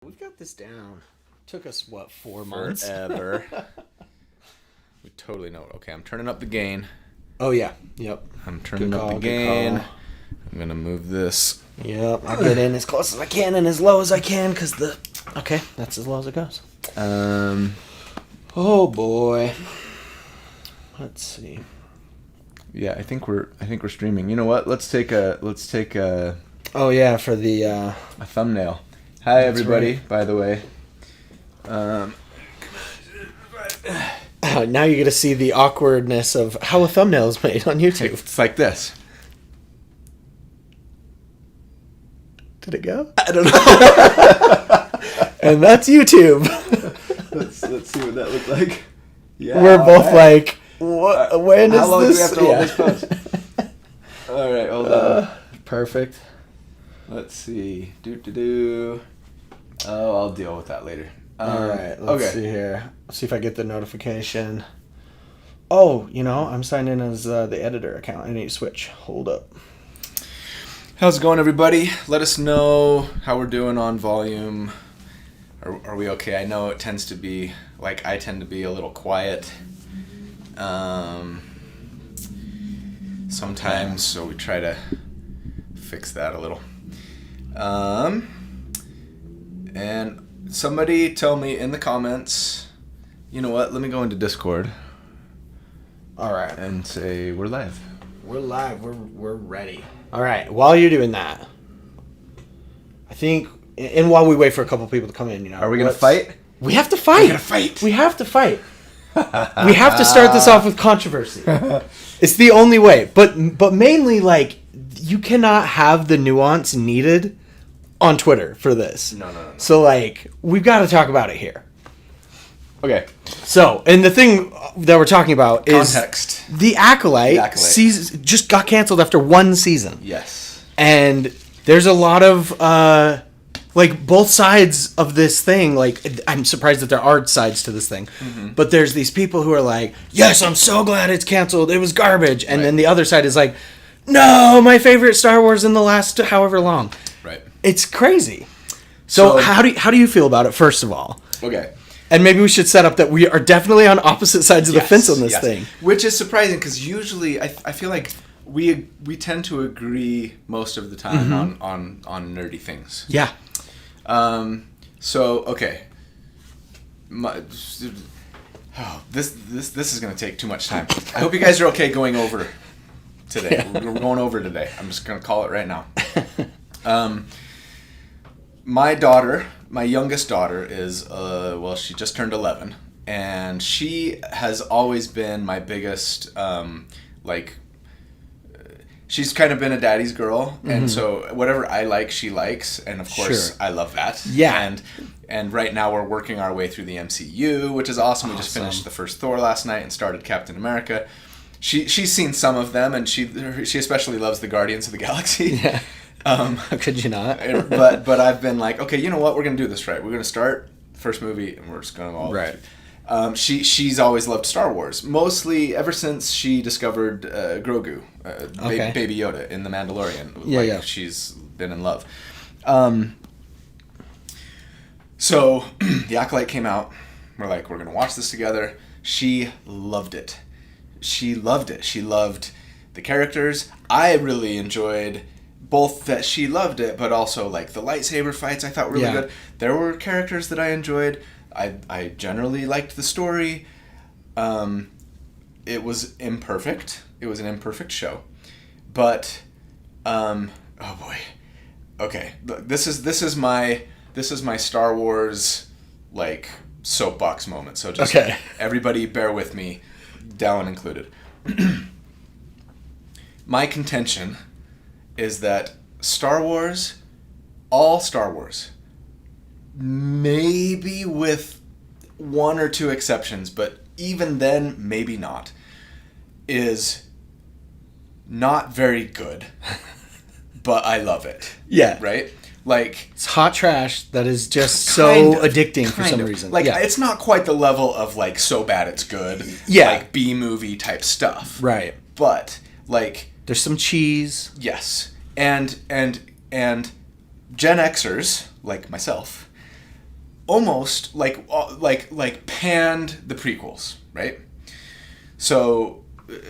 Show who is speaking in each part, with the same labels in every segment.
Speaker 1: We've got this down. Took us, 4 months?
Speaker 2: Forever. We totally know it. Okay, I'm turning up the gain.
Speaker 1: Oh, yeah. Yep.
Speaker 2: I'm turning up the gain. I'm going to move this.
Speaker 1: Yep. I'll get in as close as I can and as low as I can because the... Okay, that's as low as it goes. Oh, boy. Let's see.
Speaker 2: Yeah, I think we're streaming. You know what? Let's take a
Speaker 1: Oh, yeah, for the...
Speaker 2: a thumbnail. Hi, everybody, right. By the way.
Speaker 1: Now you're going to see the awkwardness of how a thumbnail is made on YouTube.
Speaker 2: It's like this.
Speaker 1: Did it go? I don't know. And that's YouTube.
Speaker 2: Let's see what that looked like.
Speaker 1: Yeah, we're both like, what? When is this?
Speaker 2: How long do we have to hold this post? All right, hold on.
Speaker 1: Perfect.
Speaker 2: Let's see. Oh, I'll deal with that later.
Speaker 1: All right, let's see here. Let's see if I get the notification. Oh, I'm signed in as the editor account. I need to switch. Hold up.
Speaker 2: How's it going, everybody? Let us know how we're doing on volume. Are we okay? I know it tends to be, I tend to be a little quiet sometimes, so we try to fix that a little. And somebody tell me in the comments, you know what, let me go into Discord.
Speaker 1: All right.
Speaker 2: And say, we're live.
Speaker 1: We're live. We're ready. All right. While you're doing that, I think, and while we wait for a couple people to come in,
Speaker 2: Are we going to fight?
Speaker 1: We have to fight.
Speaker 2: We're going to fight.
Speaker 1: We have to fight. We have to start this off with controversy. It's the only way. But mainly, you cannot have the nuance needed on Twitter for this. No. So, we've got to talk about it here.
Speaker 2: Okay.
Speaker 1: So, and the thing that we're talking about is...
Speaker 2: Context.
Speaker 1: The Acolyte. Season just got canceled after one season.
Speaker 2: Yes.
Speaker 1: And there's a lot of, both sides of this thing. I'm surprised that there are sides to this thing. Mm-hmm. But there's these people who are like, yes, I'm so glad it's canceled. It was garbage. And then the other side is like, no, my favorite Star Wars in the last however long.
Speaker 2: Right.
Speaker 1: It's crazy. So how do you feel about it, first of all?
Speaker 2: Okay.
Speaker 1: And maybe we should set up that we are definitely on opposite sides of the fence on this thing.
Speaker 2: Which is surprising because usually I feel like we tend to agree most of the time on nerdy things.
Speaker 1: Yeah.
Speaker 2: So okay. This is going to take too much time. I hope you guys are okay going over today. Yeah. We're going over today. I'm just going to call it right now. My youngest daughter is, she just turned 11, and she has always been my biggest, she's kind of been a daddy's girl, and so whatever I like, she likes, and of course, I love that.
Speaker 1: Yeah.
Speaker 2: And right now we're working our way through the MCU, which is awesome. We just finished the first Thor last night and started Captain America. She's seen some of them, and she especially loves the Guardians of the Galaxy.
Speaker 1: Yeah. How could you not?
Speaker 2: but I've been like, okay, you know what? We're gonna do this right. We're gonna start first movie, and we're just gonna go all
Speaker 1: right.
Speaker 2: She's always loved Star Wars, mostly ever since she discovered Grogu, Baby Yoda in The Mandalorian.
Speaker 1: Yeah.
Speaker 2: She's been in love. So The Acolyte came out. We're like, we're gonna watch this together. She loved it. She loved it. She loved the characters. I really enjoyed both that she loved it, but also the lightsaber fights I thought were really good. There were characters that I enjoyed. I generally liked the story. It was imperfect. It was an imperfect show. But oh boy. Okay. This is my Star Wars soapbox moment. So just everybody bear with me, Dallin included. My contention is that all Star Wars, maybe with one or two exceptions, but even then, maybe not, is not very good, but I love it.
Speaker 1: Yeah.
Speaker 2: Right?
Speaker 1: It's hot trash that is just so addicting for some reason.
Speaker 2: It's not quite the level of, so bad it's good.
Speaker 1: Yeah.
Speaker 2: B-movie type stuff.
Speaker 1: Right.
Speaker 2: But,
Speaker 1: there's some cheese.
Speaker 2: Yes. And Gen Xers, like myself, almost like panned the prequels, right? So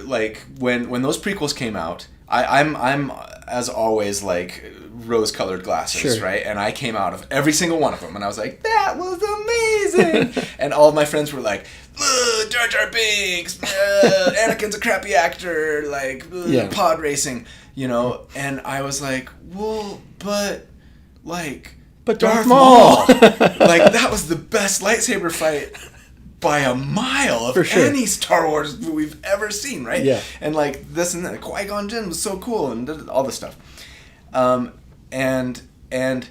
Speaker 2: like when those prequels came out, I'm as always like rose-colored glasses,
Speaker 1: Sure.
Speaker 2: right? And I came out of every single one of them, and I was like, that was amazing. And all of my friends were like, Jar Jar Binks, Anakin's a crappy actor, like
Speaker 1: Yeah.
Speaker 2: pod racing, you know. And I was like, well, but
Speaker 1: Darth Maul.
Speaker 2: like that was the best lightsaber fight by a mile of
Speaker 1: For sure.
Speaker 2: any Star Wars we've ever seen, right?
Speaker 1: Yeah.
Speaker 2: And like this and that, Qui-Gon Jinn was so cool, and all this stuff. And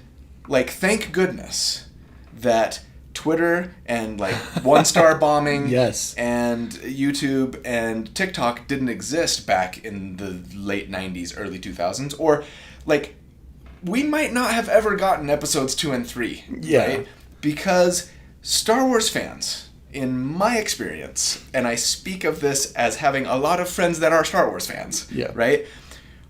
Speaker 2: like thank goodness that Twitter and like 1-star bombing
Speaker 1: Yes.
Speaker 2: and YouTube and TikTok didn't exist back in the late 90s, early 2000s, or like we might not have ever gotten episodes 2 and 3,
Speaker 1: Yeah.
Speaker 2: right? Because Star Wars fans, in my experience, and I speak of this as having a lot of friends that are Star Wars fans,
Speaker 1: Yeah.
Speaker 2: right,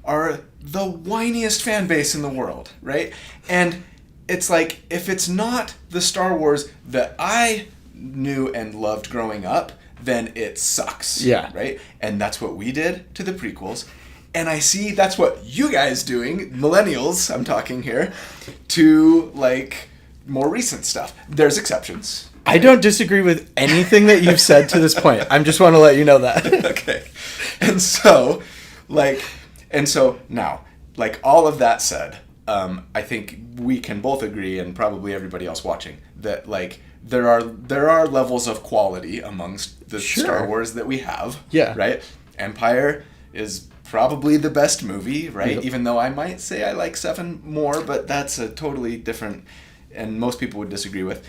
Speaker 2: are the whiniest fan base in the world, right? And it's like, if it's not the Star Wars that I knew and loved growing up, then it sucks,
Speaker 1: Yeah.
Speaker 2: right? And that's what we did to the prequels. And I see that's what you guys doing, millennials, I'm talking here, to like more recent stuff. There's exceptions.
Speaker 1: I don't disagree with anything that you've said to this point. I just want to let you know that.
Speaker 2: Okay. And so now, like all of that said, I think we can both agree, and probably everybody else watching, that like there are levels of quality amongst the
Speaker 1: Sure.
Speaker 2: Star Wars that we have.
Speaker 1: Yeah.
Speaker 2: Right? Empire is probably the best movie, right?
Speaker 1: Yep.
Speaker 2: Even though I might say I like 7 more, but that's a totally different, and most people would disagree with.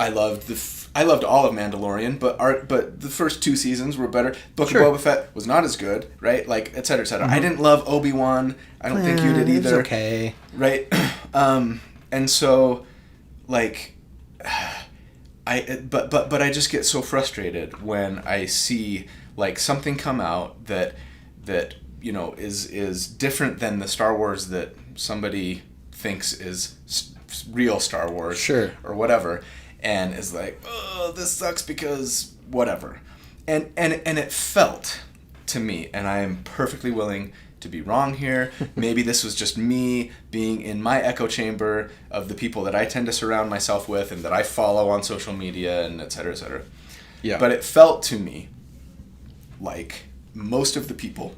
Speaker 2: I loved all of Mandalorian, but the first 2 seasons were better. Book
Speaker 1: Sure.
Speaker 2: of Boba Fett was not as good, right? Like, et cetera, et cetera. I didn't love Obi-Wan. I don't think you did
Speaker 1: It was
Speaker 2: either.
Speaker 1: okay.
Speaker 2: Right? And so, like, but I just get so frustrated when I see like something come out that you know is different than the Star Wars that somebody thinks is real Star Wars,
Speaker 1: Sure.
Speaker 2: or whatever, and is like, oh, this sucks because whatever, and it felt to me, and I am perfectly willing to be wrong here. Maybe this was just me being in my echo chamber of the people that I tend to surround myself with and that I follow on social media and et cetera, et cetera.
Speaker 1: Yeah.
Speaker 2: But it felt to me like most of the people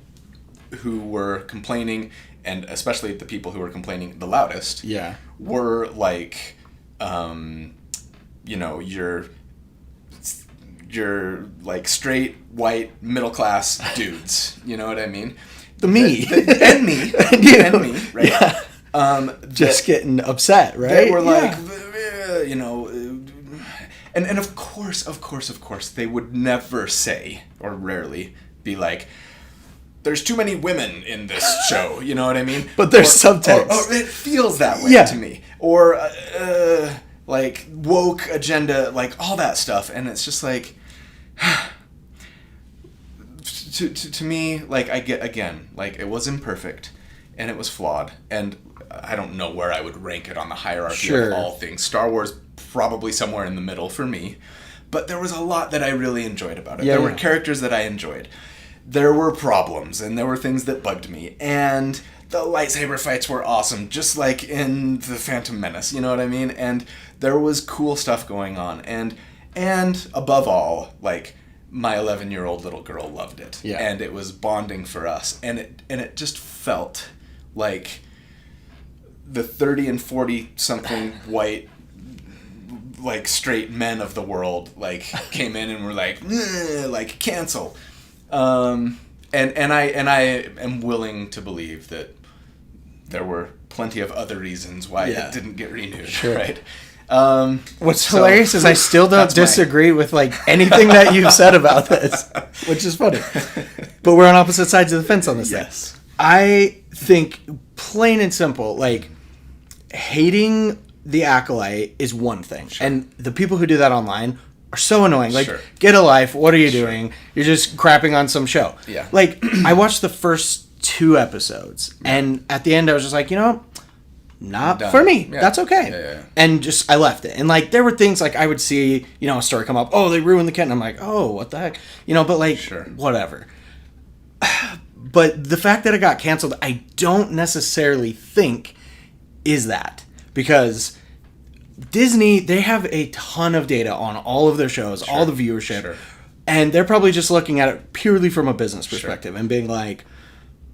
Speaker 2: who were complaining, and especially the people who were complaining the loudest,
Speaker 1: Yeah.
Speaker 2: were like, you know, your like straight white middle class dudes. You know what I mean?
Speaker 1: Me.
Speaker 2: And me,
Speaker 1: And you.
Speaker 2: and me, right?
Speaker 1: Yeah. Just getting upset, right?
Speaker 2: They were
Speaker 1: Yeah.
Speaker 2: like, you know, and of course, they would never say, or rarely be like, there's too many women in this show, you know what I mean?
Speaker 1: But there's subtext.
Speaker 2: Or it feels that way
Speaker 1: Yeah.
Speaker 2: to me. Or, like, woke agenda, like, all that stuff. And it's just like, to me, like, I get, again, like, it was imperfect, and it was flawed, and I don't know where I would rank it on the hierarchy
Speaker 1: Sure.
Speaker 2: of all things. Star Wars, probably somewhere in the middle for me, but there was a lot that I really enjoyed about it.
Speaker 1: Yeah,
Speaker 2: there were
Speaker 1: yeah.
Speaker 2: characters that I enjoyed. There were problems, and there were things that bugged me, and the lightsaber fights were awesome, just like in The Phantom Menace, you know what I mean? And there was cool stuff going on, and above all, like, my 11-year-old little girl loved it.
Speaker 1: Yeah.
Speaker 2: And it was bonding for us, and it just felt like the 30 and 40 something white, like, straight men of the world, like, came in and were like, "Ugh," like, cancel. And I am willing to believe that there were plenty of other reasons why
Speaker 1: Yeah.
Speaker 2: it didn't get renewed,
Speaker 1: Sure.
Speaker 2: right?
Speaker 1: What's
Speaker 2: So,
Speaker 1: hilarious is I still don't
Speaker 2: that's my-
Speaker 1: disagree with like anything that you've said about this, which is funny. But we're on opposite sides of the fence on this
Speaker 2: Yes.
Speaker 1: thing. I think, plain and simple, like, hating the Acolyte is one thing, and the people who do that online are so annoying. Like,
Speaker 2: Sure.
Speaker 1: get a life. What are you doing? You're just crapping on some show.
Speaker 2: Yeah.
Speaker 1: Like, I watched the first 2 episodes, and at the end I was just like, you know, not
Speaker 2: Done.
Speaker 1: for me.
Speaker 2: Yeah.
Speaker 1: That's okay.
Speaker 2: Yeah.
Speaker 1: And just I left it. And like there were things like I would see, a story come up, oh, they ruined the kid. And I'm like, oh, what the heck? But like
Speaker 2: Sure.
Speaker 1: whatever. But the fact that it got canceled, I don't necessarily think is that, because Disney, they have a ton of data on all of their shows, all the viewership,
Speaker 2: Sure.
Speaker 1: and they're probably just looking at it purely from a business perspective and being like,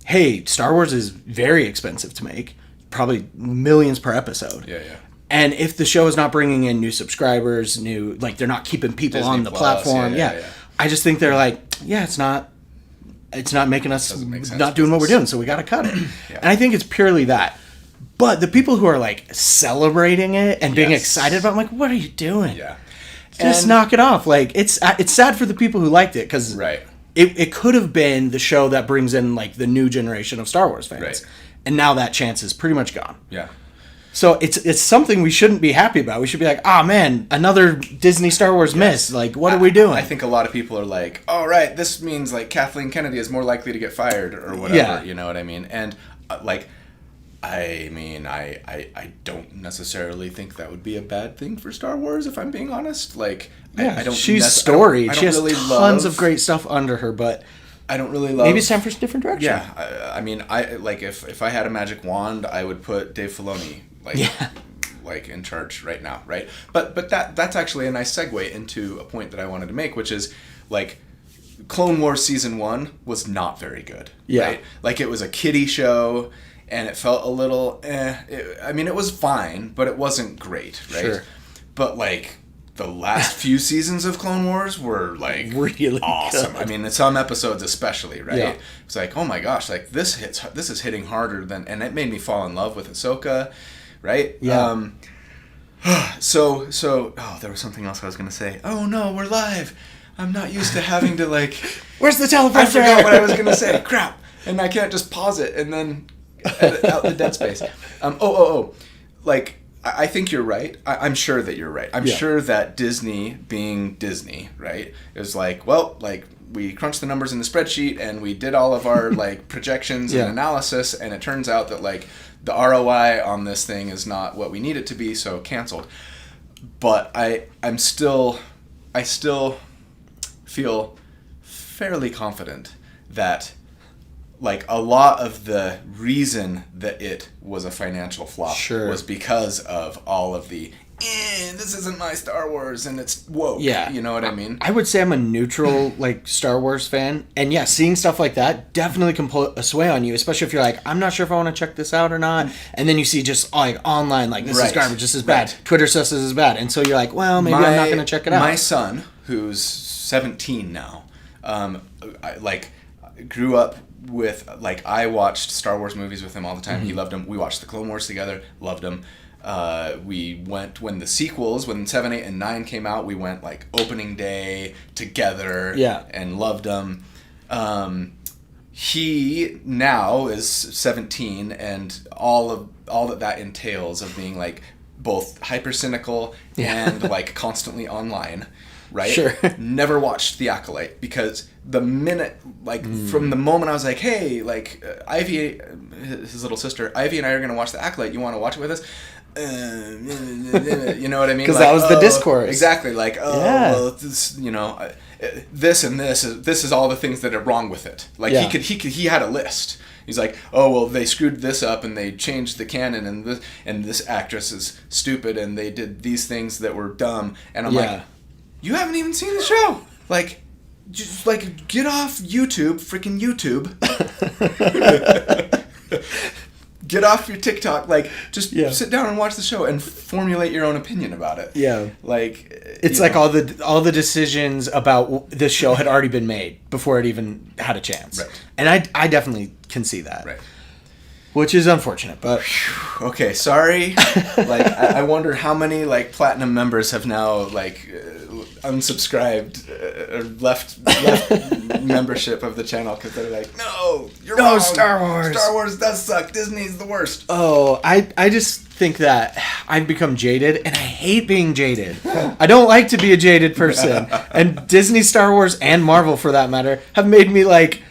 Speaker 1: hey, Star Wars is very expensive to make, probably millions per episode.
Speaker 2: Yeah.
Speaker 1: And if the show is not bringing in new subscribers, they're not keeping people
Speaker 2: Disney
Speaker 1: on the
Speaker 2: Plus,
Speaker 1: platform.
Speaker 2: yeah.
Speaker 1: I just think they're like, it's not making us
Speaker 2: Doesn't make sense
Speaker 1: not doing what we're doing, so we got to cut it. And I think it's purely that. But the people who are like celebrating it and being
Speaker 2: Yes.
Speaker 1: excited about it, I'm like, what are you doing?
Speaker 2: Yeah.
Speaker 1: Just
Speaker 2: And-
Speaker 1: knock it off. Like it's sad for the people who liked it, because
Speaker 2: Right.
Speaker 1: it could have been the show that brings in like the new generation of Star Wars fans.
Speaker 2: Right.
Speaker 1: And now that chance is pretty much gone.
Speaker 2: Yeah.
Speaker 1: So it's something we shouldn't be happy about. We should be like, man, another Disney Star Wars miss. Like, what are we doing?
Speaker 2: I think a lot of people are like, all right, this means like Kathleen Kennedy is more likely to get fired or whatever.
Speaker 1: Yeah.
Speaker 2: You know what I mean? And I don't necessarily think that would be a bad thing for Star Wars, if I'm being honest. Like, I don't.
Speaker 1: She's storied.
Speaker 2: I don't
Speaker 1: She has
Speaker 2: really
Speaker 1: tons
Speaker 2: love-
Speaker 1: of great stuff under her, but
Speaker 2: I don't really love.
Speaker 1: maybe it's time for a different direction.
Speaker 2: Yeah, I mean, if I had a magic wand, I would put Dave Filoni like in charge right now, right? But that's actually a nice segue into a point that I wanted to make, which is like Clone Wars season 1 was not very good.
Speaker 1: Yeah.
Speaker 2: Right? Like it was a kiddie show, and it felt a little it was fine, but it wasn't great, right?
Speaker 1: Sure.
Speaker 2: But like the last few seasons of Clone Wars were like
Speaker 1: Really
Speaker 2: awesome.
Speaker 1: good.
Speaker 2: I mean, some episodes especially, right?
Speaker 1: Yeah.
Speaker 2: It's like, oh my gosh, like this is hitting harder than, and it made me fall in love with Ahsoka, right?
Speaker 1: Yeah.
Speaker 2: So there was something else I was gonna say. Oh no, we're live. I'm not used to having to like.
Speaker 1: Where's the teleprompter?
Speaker 2: I forgot what I was gonna say. Crap, and I can't just pause it and then edit out the dead space. Like. I think you're right. I'm sure that you're right. I'm sure that Disney, being Disney, right, is like, well, like we crunched the numbers in the spreadsheet and we did all of our like projections and analysis, and it turns out that like the ROI on this thing is not what we need it to be, so canceled. But I still feel fairly confident that like a lot of the reason that it was a financial flop was because of all of the this isn't my Star Wars and it's woke.
Speaker 1: Yeah.
Speaker 2: You know what I mean?
Speaker 1: I would say I'm a neutral like Star Wars fan, and seeing stuff like that definitely can put a sway on you, especially if you're like, I'm not sure if I want to check this out or not, and then you see just like online like this is garbage, this is bad, Twitter says this is bad, and so you're like, well, maybe I'm not going to check it out.
Speaker 2: My son, who's 17 now, grew up with like I watched Star Wars movies with him all the time. He loved them. We watched the Clone Wars together. Loved them. We went when the sequels, when 7, 8, and 9 came out. We went like opening day together. And loved them. He now is 17, and all that entails of being like both hyper cynical and like constantly online. Right?
Speaker 1: Sure.
Speaker 2: Never watched The Acolyte because the minute, like, from the moment I was like, hey, like, Ivy, his little sister, Ivy and I are going to watch The Acolyte. You want to watch it with us? You know what I mean?
Speaker 1: Because
Speaker 2: like,
Speaker 1: that was the discourse.
Speaker 2: Exactly. Like, well, this, this and this is all the things that are wrong with it. Like, he had a list. He's like, oh, well, they screwed this up and they changed the canon and this actress is stupid and they did these things that were dumb. And I'm like, you haven't even seen the show. Like, just like get off YouTube, freaking YouTube. Get off your TikTok. Like, just sit down and watch the show and formulate your own opinion about it. Yeah. Like,
Speaker 1: it's like all the decisions about the show had already been made before it even had a chance.
Speaker 2: Right.
Speaker 1: And I definitely can see that.
Speaker 2: Right.
Speaker 1: Which is unfortunate, but
Speaker 2: okay, sorry. Like, I wonder how many like platinum members have now like unsubscribed or left membership of the channel because they're like, no, you're wrong.
Speaker 1: Star Wars.
Speaker 2: Star Wars does suck. Disney's the worst.
Speaker 1: Oh, I just think that I've become jaded, and I hate being jaded. I don't like to be a jaded person, and Disney, Star Wars, and Marvel for that matter have made me like.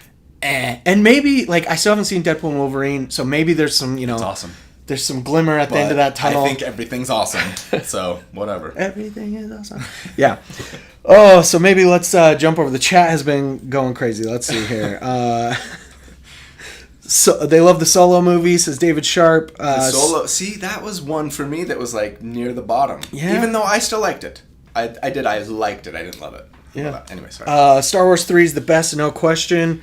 Speaker 1: And maybe, like, I still haven't seen Deadpool and Wolverine, so maybe there's some,
Speaker 2: It's awesome.
Speaker 1: there's some glimmer at the end of that tunnel.
Speaker 2: I think everything's awesome. So whatever.
Speaker 1: Everything is awesome. Yeah. Oh, so maybe let's jump over. The chat has been going crazy. Let's see here. So they love the Solo movie, says David Sharp.
Speaker 2: Solo. See, that was one for me that was like near the bottom.
Speaker 1: Yeah.
Speaker 2: Even though I still liked it. I did. I liked it. I didn't love it.
Speaker 1: Yeah.
Speaker 2: Anyway, sorry.
Speaker 1: Star Wars 3 is the best, no question.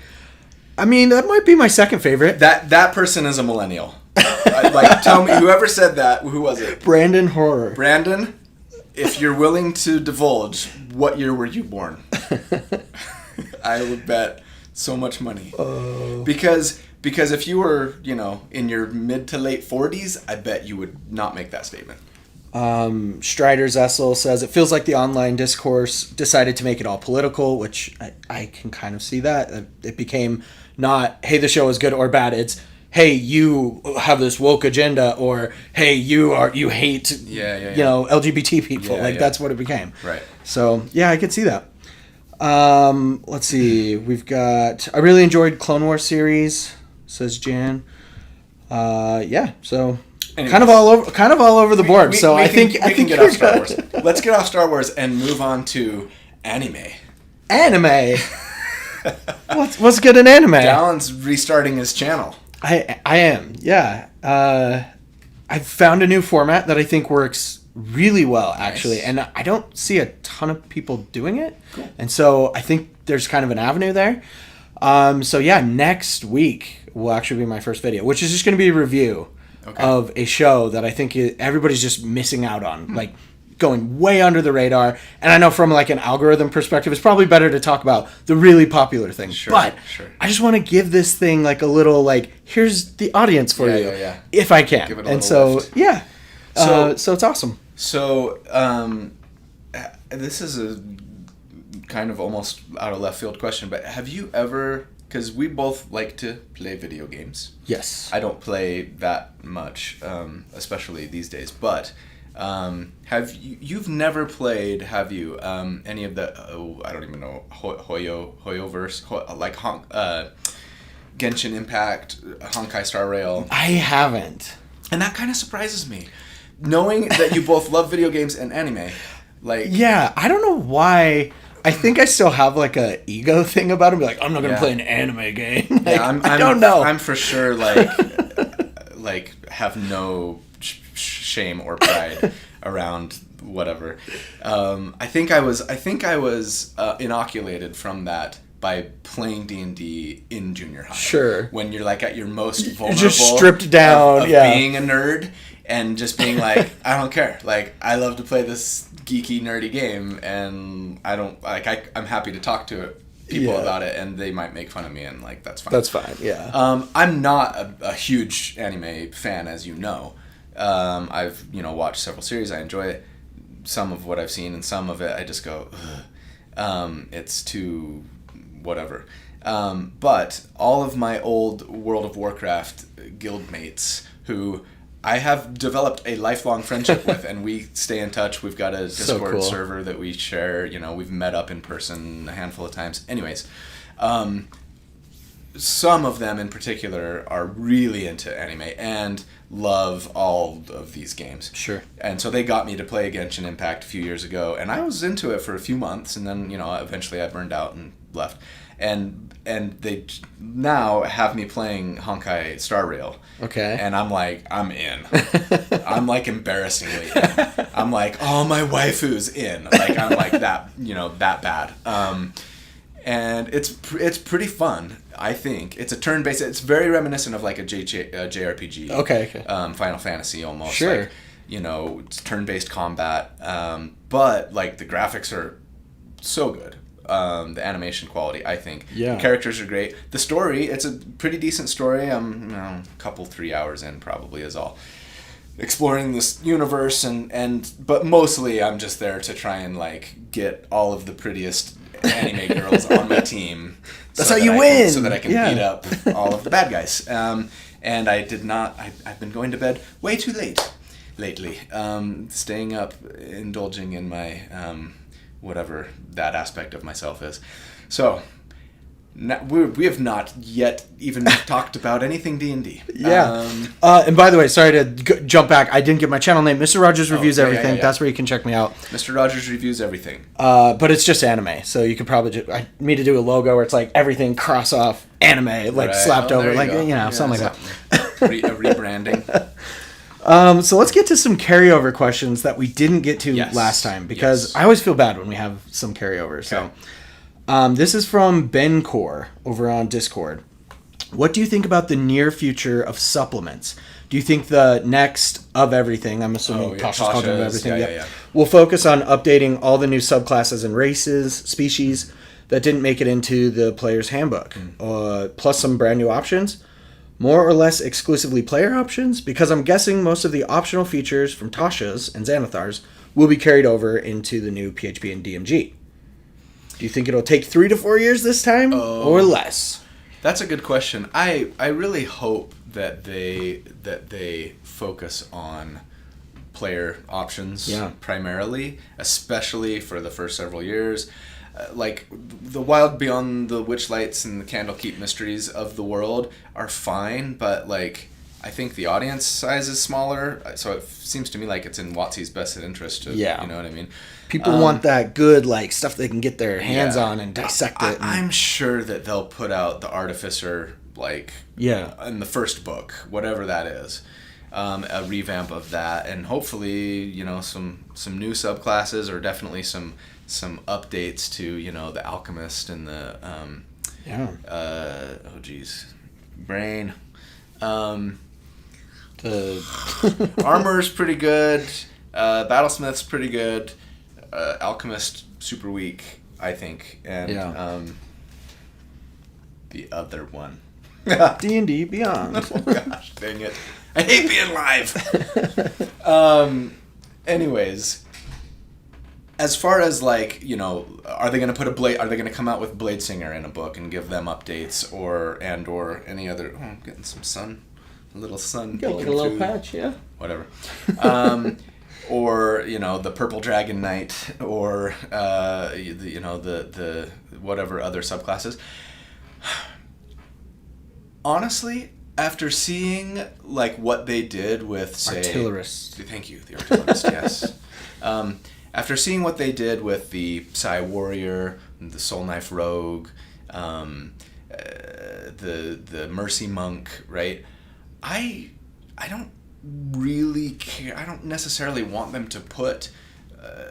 Speaker 1: I mean, that might be my second favorite.
Speaker 2: That person is a millennial. Like, tell me, whoever said that, who was it?
Speaker 1: Brandon Horror.
Speaker 2: Brandon, if you're willing to divulge, what year were you born? I would bet so much money. Because if you were, in your mid to late 40s, I bet you would not make that statement.
Speaker 1: Strider Zessel says, it feels like the online discourse decided to make it all political, which I can kind of see that. It became not, hey, the show is good or bad. It's, hey, you have this woke agenda, or hey, you hate LGBT people. That's what it became.
Speaker 2: Right.
Speaker 1: So yeah, I could see that. Let's see. We've got, I really enjoyed Clone Wars series, says Jan. Yeah, so anyways, kind of all over the board. I think
Speaker 2: we can get off Star Wars. Let's get off Star Wars and move on to anime.
Speaker 1: Anime. What's good in anime?
Speaker 2: Dallin's restarting his channel.
Speaker 1: I am, yeah. I've found a new format that I think works really well, actually, and I don't see a ton of people doing it.
Speaker 2: Cool.
Speaker 1: And so I think there's kind of an avenue there. So yeah, next week will actually be my first video, which is just going to be a review of a show that I think everybody's just missing out on, like going way under the radar. And I know from like an algorithm perspective, it's probably better to talk about the really popular things.
Speaker 2: Sure,
Speaker 1: but
Speaker 2: sure.
Speaker 1: I just want to give this thing like a little like, here's the audience for you, if I can.
Speaker 2: Give it a
Speaker 1: and
Speaker 2: little
Speaker 1: so
Speaker 2: lift.
Speaker 1: so it's awesome.
Speaker 2: So this is a kind of almost out of left field question, but have you ever, because we both like to play video games.
Speaker 1: Yes.
Speaker 2: I don't play that much, especially these days, but you've never played, have you, any of the, I don't even know, Hoyoverse, like Genshin Impact, Honkai Star Rail?
Speaker 1: I haven't.
Speaker 2: And that kind of surprises me. Knowing that you both love video games and anime, like...
Speaker 1: Yeah, I don't know why. I think I still have like a ego thing about it. Be like, I'm not going to play an anime game. Like, I don't know.
Speaker 2: I'm for sure like have no shame or pride around whatever. I think I was inoculated from that by playing D&D in junior high.
Speaker 1: Sure.
Speaker 2: When you're like at your most vulnerable,
Speaker 1: you're just stripped down,
Speaker 2: of being a nerd and just being like, I don't care. Like, I love to play this geeky nerdy game, and I don't like. I'm happy to talk to people about it, and they might make fun of me, and like that's fine.
Speaker 1: That's fine. Yeah.
Speaker 2: I'm not a huge anime fan, as you know. I've watched several series. I enjoy it. Some of what I've seen, and some of it I just go, ugh. It's too whatever. But all of my old World of Warcraft guildmates who I have developed a lifelong friendship with, and we stay in touch. We've got a Discord server that we share. We've met up in person a handful of times. Anyways, some of them in particular are really into anime and love all of these games.
Speaker 1: Sure.
Speaker 2: And so they got me to play Genshin Impact a few years ago, and I was into it for a few months, and then eventually I burned out and left. And they now have me playing Honkai Star Rail.
Speaker 1: Okay.
Speaker 2: And I'm like, I'm in. I'm like embarrassingly in. I'm like, oh, my waifu's in. Like, I'm like that, that bad. And it's pretty fun, I think. It's a turn-based. It's very reminiscent of like a JRPG.
Speaker 1: Okay.
Speaker 2: Final Fantasy almost.
Speaker 1: Sure.
Speaker 2: Like, it's turn-based combat. But like the graphics are so good. The animation quality, I think.
Speaker 1: Yeah.
Speaker 2: The characters are great. The story, it's a pretty decent story. I'm a couple 3 hours in probably is all. Exploring this universe but mostly I'm just there to try and like get all of the prettiest anime girls on my team.
Speaker 1: That's how you win.
Speaker 2: So that I can beat up all of the bad guys. And I did not. I've been going to bed way too late lately. Staying up, indulging in my whatever that aspect of myself is. So we have not yet even talked about anything D&D.
Speaker 1: Yeah. And by the way, sorry to jump back. I didn't get my channel name. Mr. Rogers Reviews Everything.
Speaker 2: Yeah.
Speaker 1: That's where you can check me out.
Speaker 2: Mr. Rogers Reviews Everything.
Speaker 1: But it's just anime. So you could probably I need to do a logo where it's like everything cross off anime, like slapped over, like, something like that.
Speaker 2: A rebranding.
Speaker 1: So let's get to some carryover questions that we didn't get to last time, because I always feel bad when we have some carryovers.
Speaker 2: Okay.
Speaker 1: So this is from Ben Core over on Discord. What do you think about the near future of supplements? Do you think the next of everything, I'm assuming Tasha's Cauldron of Everything, will focus on updating all the new subclasses and races, species that didn't make it into the player's handbook, plus some brand new options? More or less exclusively player options? Because I'm guessing most of the optional features from Tasha's and Xanathar's will be carried over into the new PHP and DMG. Do you think it'll take 3 to 4 years this time, or less?
Speaker 2: That's a good question. I really hope that they focus on player options primarily, especially for the first several years. Like the Wild Beyond the Witchlights and the Candlekeep Mysteries of the world are fine, but like I think the audience size is smaller, so it seems to me like it's in WotC's best interest to, you know what I mean?
Speaker 1: People want that good, like, stuff they can get their hands on and dissect it.
Speaker 2: I'm sure that they'll put out the Artificer, like, in the first book, whatever that is, a revamp of that, and hopefully, you know, some new subclasses, or definitely some updates to, you know, the Alchemist and the, brain. The Armor's pretty good. Battlesmith's pretty good. Alchemist super weak, I think, and the other one,
Speaker 1: D&D Beyond.
Speaker 2: Oh gosh, dang it! I hate being live. Anyways, as far as like, you know, are they going to come out with Bladesinger in a book and give them updates, or any other? Oh, I'm getting some sun, a little sun.
Speaker 1: Got like a little patch,
Speaker 2: whatever. Or, you know, the Purple Dragon Knight, or you know, the whatever other subclasses. Honestly, after seeing like what they did with, say,
Speaker 1: Artillerist.
Speaker 2: Thank you, the Artillerist. Yes. After seeing what they did with the Psy Warrior, the Soul Knife Rogue, the Mercy Monk, right? I don't really care. I don't necessarily want them to put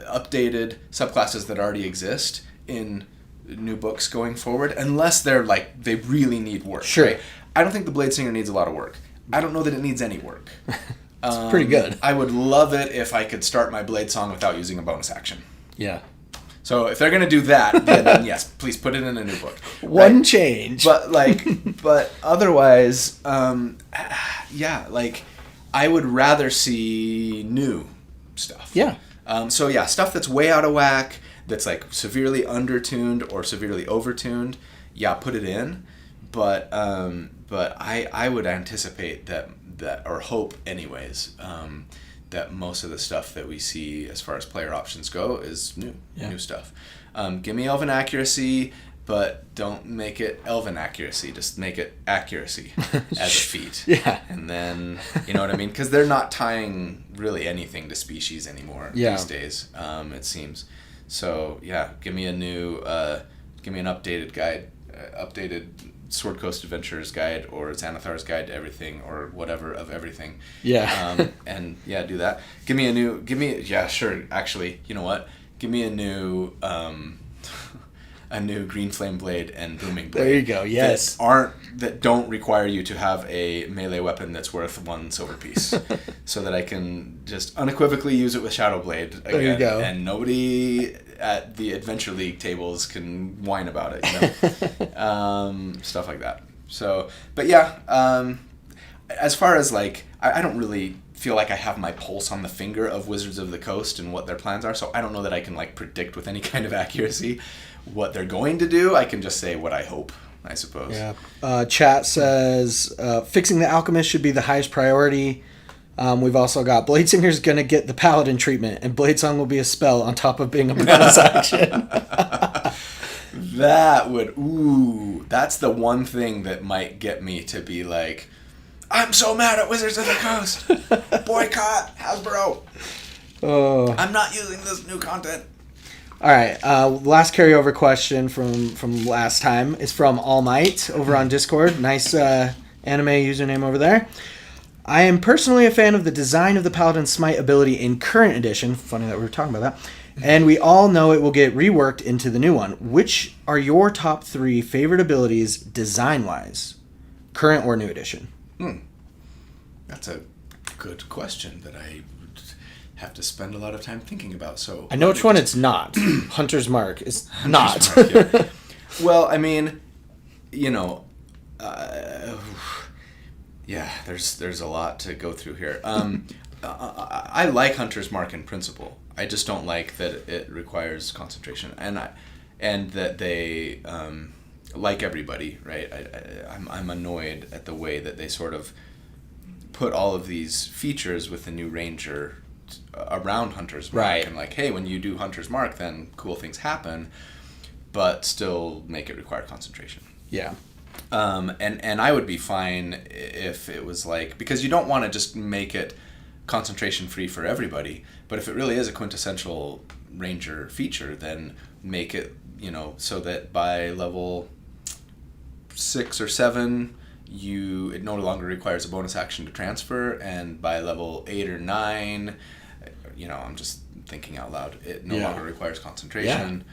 Speaker 2: updated subclasses that already exist in new books going forward, unless they're like, they really need work.
Speaker 1: Sure.
Speaker 2: Right? I don't think the Bladesinger needs a lot of work. I don't know that it needs any work.
Speaker 1: It's pretty good.
Speaker 2: I would love it if I could start my Blade Song without using a bonus action.
Speaker 1: Yeah.
Speaker 2: So if they're gonna do that, then yes, please put it in a new book.
Speaker 1: One change.
Speaker 2: But otherwise, like, I would rather see new stuff.
Speaker 1: Yeah.
Speaker 2: So yeah, stuff that's way out of whack, that's like severely undertuned or severely overtuned. Yeah, put it in. But I would anticipate that or hope anyways, that most of the stuff that we see as far as player options go is new stuff. Give me Elven accuracy, but don't make it Elven accuracy. Just make it accuracy as a feat.
Speaker 1: Yeah.
Speaker 2: And then, you know what I mean? Because they're not tying really anything to species anymore these days, it seems. So, yeah, give me an updated guide, updated Sword Coast Adventurers guide, or Xanathar's Guide to Everything, or whatever of everything.
Speaker 1: Yeah.
Speaker 2: And yeah, do that. Actually, you know what? Give me a new Green Flame Blade and Booming Blade.
Speaker 1: There you go. Yes.
Speaker 2: That don't require you to have a melee weapon that's worth 1 silver piece, so that I can just unequivocally use it with Shadow Blade again.
Speaker 1: There you go.
Speaker 2: And nobody at the Adventure League tables can whine about it, you know? Stuff like that. So, but yeah, as far as like, I don't really feel like I have my pulse on the finger of Wizards of the Coast and what their plans are, so I don't know that I can like predict with any kind of accuracy what they're going to do. I can just say what I hope, I suppose.
Speaker 1: Yeah. Chat says fixing the Alchemist should be the highest priority. We've also got Bladesinger's going to get the Paladin treatment, and Bladesong will be a spell on top of being a bonus action.
Speaker 2: That's the one thing that might get me to be like, I'm so mad at Wizards of the Coast. Boycott Hasbro.
Speaker 1: Oh.
Speaker 2: I'm not using this new content.
Speaker 1: All right. Last carryover question from last time is from All Might over on Discord. Nice anime username over there. I am personally a fan of the design of the Paladin Smite ability in current edition. Funny that we were talking about that. And we all know it will get reworked into the new one. Which are your top 3 favorite abilities design-wise? Current or new edition?
Speaker 2: That's a good question that I would have to spend a lot of time thinking about. So
Speaker 1: I know which one it's not. Hunter's Mark is not.
Speaker 2: Hunter's Mark, yeah. Well, I mean, there's a lot to go through here. I like Hunter's Mark in principle. I just don't like that it requires concentration, and that they like everybody, right? I'm annoyed at the way that they sort of put all of these features with the new Ranger around Hunter's Mark,
Speaker 1: right?
Speaker 2: And like, hey, when you do Hunter's Mark, then cool things happen, but still make it require concentration.
Speaker 1: Yeah.
Speaker 2: And I would be fine if it was like, because you don't want to just make it concentration free for everybody, but if it really is a quintessential Ranger feature, then make it, so that by level 6 or 7, it no longer requires a bonus action to transfer, and by level 8 or 9, I'm just thinking out loud, it no longer requires concentration.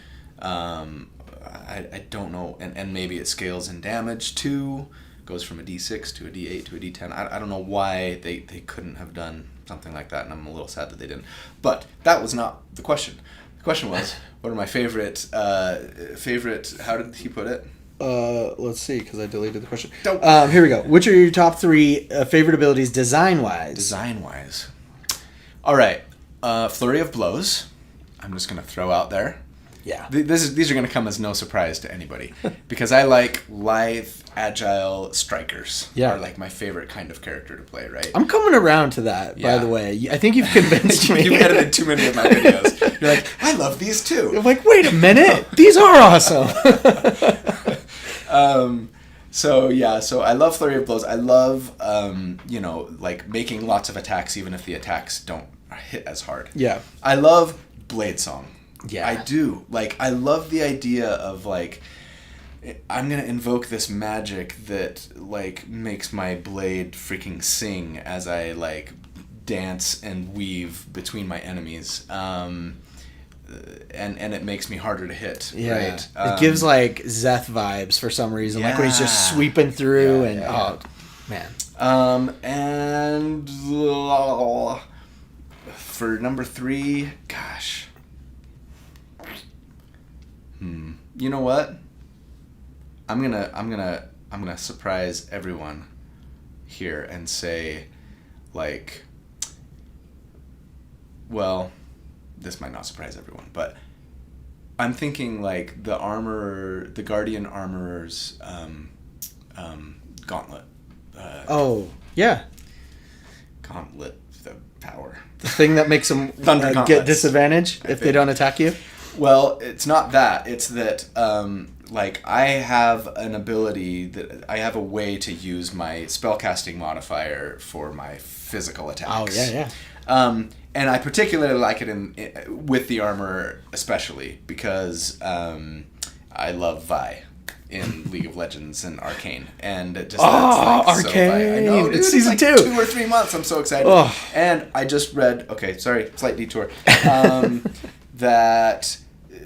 Speaker 2: Yeah. I don't know, and maybe it scales in damage too, goes from a D6 to a D8 to a D10. I don't know why they couldn't have done something like that, and I'm a little sad that they didn't. But that was not the question. The question was, what are my favorite, how did he put it?
Speaker 1: Let's see, because I deleted the question. Here we go. Which are your top 3 favorite abilities design-wise?
Speaker 2: Design-wise. All right. Flurry of Blows. I'm just going to throw out there.
Speaker 1: Yeah.
Speaker 2: These are going to come as no surprise to anybody, because I like lithe, agile strikers.
Speaker 1: Yeah.
Speaker 2: Are like my favorite kind of character to play, right?
Speaker 1: I'm coming around to that, by the way. I think you've convinced me.
Speaker 2: You've edited too many of my videos. You're like, I love these too.
Speaker 1: I'm like, wait a minute. These are awesome.
Speaker 2: So I love Flurry of Blows. I love, like making lots of attacks even if the attacks don't hit as hard.
Speaker 1: Yeah.
Speaker 2: I love Blade Song.
Speaker 1: Yeah.
Speaker 2: I do. Like, I love the idea of, like, I'm going to invoke this magic that, like, makes my blade freaking sing as I, like, dance and weave between my enemies. And it makes me harder to hit.
Speaker 1: Yeah.
Speaker 2: Right?
Speaker 1: It gives, like, Zeth vibes for some reason. Like, when he's just sweeping through oh, man.
Speaker 2: And for number 3, gosh. You know what? I'm gonna surprise everyone here and say, like, well, this might not surprise everyone, but I'm thinking like the Guardian Armorer's gauntlet.
Speaker 1: Yeah.
Speaker 2: Gauntlet, the power.
Speaker 1: The thing that makes them get disadvantage if they don't attack you?
Speaker 2: Well, it's not that. It's that, like, I have an ability that I have a way to use my spellcasting modifier for my physical attacks.
Speaker 1: Oh, yeah.
Speaker 2: And I particularly like it with the armor, especially because I love Vi in League of Legends and Arcane, and it just
Speaker 1: Arcane!
Speaker 2: So I know, dude,
Speaker 1: it's season
Speaker 2: like
Speaker 1: 2.
Speaker 2: 2 or 3 months. I'm so excited. And I just read. Okay, sorry, slight detour. That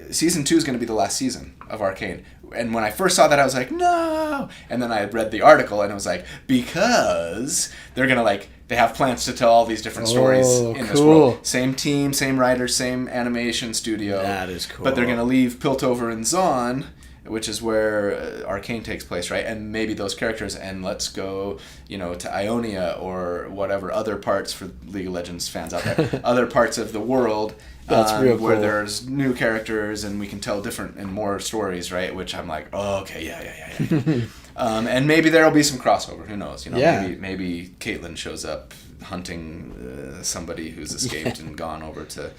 Speaker 2: season 2 is going to be the last season of Arcane. And when I first saw that, I was like, no. And then I read the article, and it was like, because they're going to, like, they have plans to tell all these different stories in this world. Same team, same writers, same animation studio.
Speaker 1: That is cool.
Speaker 2: But they're going to leave Piltover and Zaun, which is where Arcane takes place, right? And maybe those characters, and let's go, to Ionia or whatever other parts for League of Legends fans out there, other parts of the world.
Speaker 1: That's real cool.
Speaker 2: Where there's new characters and we can tell different and more stories, right? Which I'm like, oh, okay, yeah. And maybe there'll be some crossover. Who knows? Maybe Caitlyn shows up hunting somebody who's escaped and gone over to.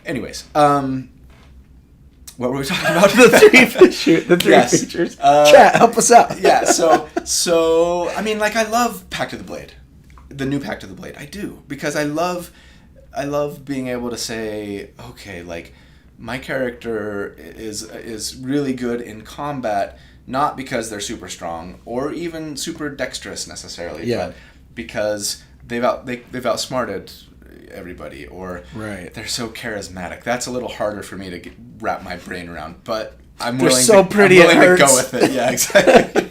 Speaker 2: Anyways, What were we talking about?
Speaker 1: the three
Speaker 2: Yes.
Speaker 1: features. Chat, help us out.
Speaker 2: Yeah, so I mean, like, I love Pact of the Blade, the new Pact of the Blade. I do, because I love being able to say, okay, like, my character is really good in combat, not because they're super strong or even super dexterous necessarily, but because they've outsmarted everybody, or
Speaker 1: Right.
Speaker 2: they're so charismatic. That's a little harder for me to wrap my brain around, but I'm
Speaker 1: They're
Speaker 2: willing
Speaker 1: so
Speaker 2: to,
Speaker 1: pretty,
Speaker 2: I'm willing
Speaker 1: it
Speaker 2: to go
Speaker 1: hurts.
Speaker 2: with it. Yeah, exactly.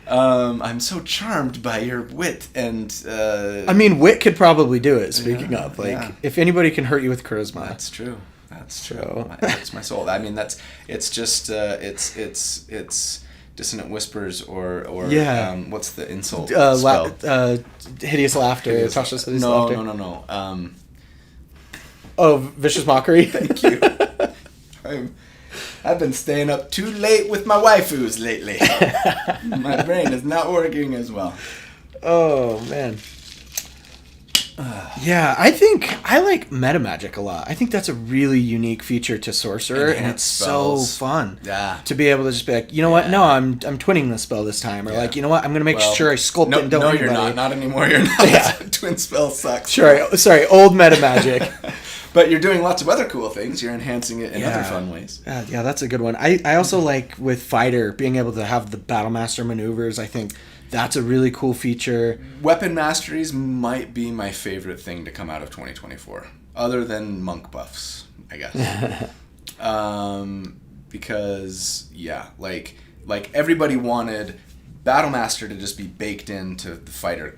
Speaker 2: I'm so charmed by your wit and.
Speaker 1: I mean, wit could probably do it. Speaking of, like,
Speaker 2: yeah.
Speaker 1: if anybody can hurt you with charisma,
Speaker 2: That's true. That's true.
Speaker 1: So-
Speaker 2: It's my soul. I mean, it's just it's dissonant whispers or
Speaker 1: Yeah.
Speaker 2: What's the insult spell?
Speaker 1: hideous laughter. Tasha's hideous
Speaker 2: no,
Speaker 1: laughter.
Speaker 2: no.
Speaker 1: Oh, vicious mockery.
Speaker 2: Thank you. I've been staying up too late with my waifus lately. My brain is not working as well.
Speaker 1: Oh man. Yeah, I think I like meta magic a lot. I think that's a really unique feature to sorcerer, and
Speaker 2: Enhanced
Speaker 1: it's
Speaker 2: spells.
Speaker 1: so fun.
Speaker 2: Yeah.
Speaker 1: To be able to just be like, you know what? No, I'm twinning this spell this time, or like, you know what? I'm gonna make
Speaker 2: Well,
Speaker 1: sure I sculpt
Speaker 2: no,
Speaker 1: it and don't
Speaker 2: no,
Speaker 1: hurt
Speaker 2: you're
Speaker 1: anybody.
Speaker 2: not. Not anymore. You're not.
Speaker 1: Yeah.
Speaker 2: Twin spell sucks.
Speaker 1: Sorry, old meta magic.
Speaker 2: But you're doing lots of other cool things. You're enhancing it in other fun ways.
Speaker 1: Yeah, that's a good one. I also like with fighter being able to have the battle master maneuvers. I think that's a really cool feature.
Speaker 2: Weapon masteries might be my favorite thing to come out of 2024, other than monk buffs, I guess. Because like everybody wanted battle master to just be baked into the fighter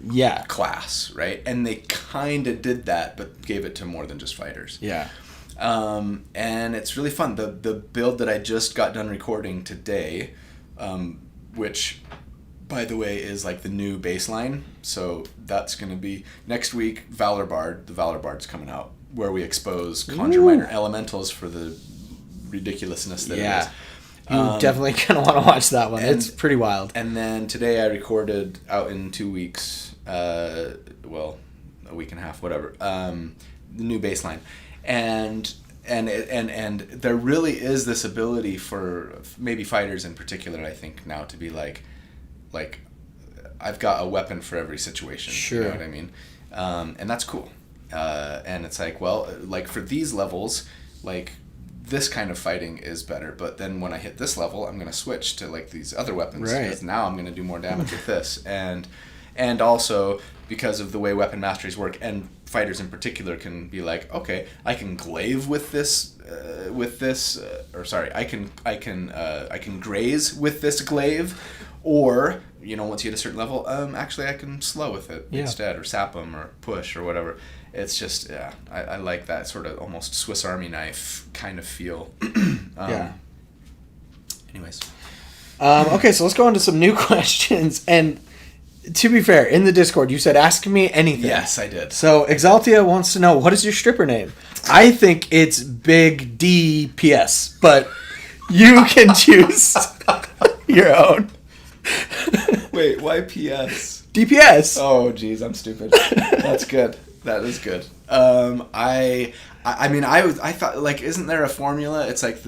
Speaker 2: class, right? And they kind of did that, but gave it to more than just fighters.
Speaker 1: Yeah.
Speaker 2: And it's really fun. The build that I just got done recording today, which, by the way, is like the new baseline. So that's going to be next week. Valor Bard, the Valor Bard's coming out, where we expose Conjure Minor Elementals for the ridiculousness that it is.
Speaker 1: You definitely gonna want to watch that one.
Speaker 2: and-
Speaker 1: It's pretty wild.
Speaker 2: And then today I recorded out in 2 weeks, a week and a half, whatever, the new baseline. And there really is this ability for maybe fighters in particular, I think, now to be like I've got a weapon for every situation.
Speaker 1: Sure.
Speaker 2: You know what I mean? And that's cool. And it's like, well, like for these levels, like this kind of fighting is better, but then when I hit this level, I'm going to switch to like these other weapons,
Speaker 1: Right.
Speaker 2: because now I'm going to do more damage with this. And also because of the way weapon masteries work, and fighters in particular can be like, okay, I can glaive with this, I can graze with this glaive, or, you know, once you hit a certain level, actually I can slow with it instead, or sap them, or push, or whatever. It's just, I like that sort of almost Swiss Army knife kind of feel. Anyways.
Speaker 1: Okay, so let's go on to some new questions. And to be fair, in the Discord, you said, ask me anything.
Speaker 2: Yes, I did.
Speaker 1: So Exaltia wants to know, what is your stripper name? I think it's Big DPS, but you can choose your own.
Speaker 2: Wait, why PS?
Speaker 1: DPS.
Speaker 2: Oh, geez, I'm stupid. That's good. That is good. I mean, I thought, like, isn't there a formula? It's like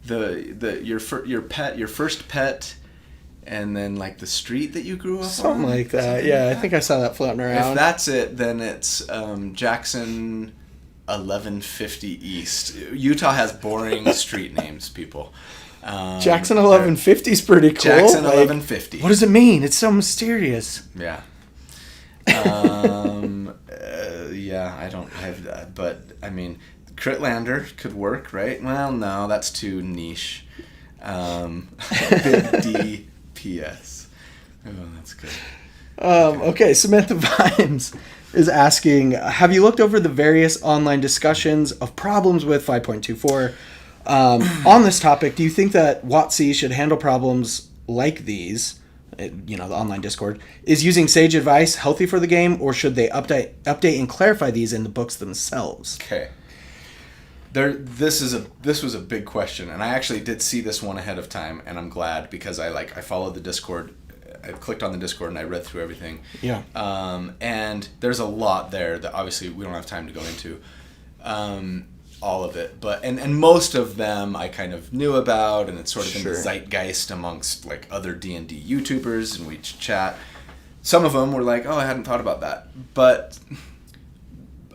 Speaker 2: your first pet, and then like the street that you grew up on.
Speaker 1: Something like that. Yeah, I think I saw that floating around.
Speaker 2: If that's it, then it's Jackson 1150 East. Utah has boring street names, people.
Speaker 1: Jackson 1150 is pretty cool.
Speaker 2: Jackson
Speaker 1: Like,
Speaker 2: 1150.
Speaker 1: what does it mean? It's so mysterious.
Speaker 2: Yeah. Yeah, I don't have that, but I mean, Critlander could work, right? Well, no, that's too niche. Big DPS. Oh, that's good.
Speaker 1: Okay, Samantha Vimes is asking, have you looked over the various online discussions of problems with 5.24? On this topic, do you think that WotC should handle problems like these, the online Discord, is using sage advice healthy for the game, or should they update and clarify these in the books themselves?
Speaker 2: Okay. This was a big question, and I actually did see this one ahead of time, and I'm glad, because I followed the Discord. I clicked on the Discord and I read through everything.
Speaker 1: Yeah.
Speaker 2: And there's a lot there that obviously we don't have time to go into. all of it, but and most of them I kind of knew about, and it's sort of in the
Speaker 1: Sure.
Speaker 2: zeitgeist amongst like other D&D YouTubers, and we chat. Some of them were like, oh, I hadn't thought about that, but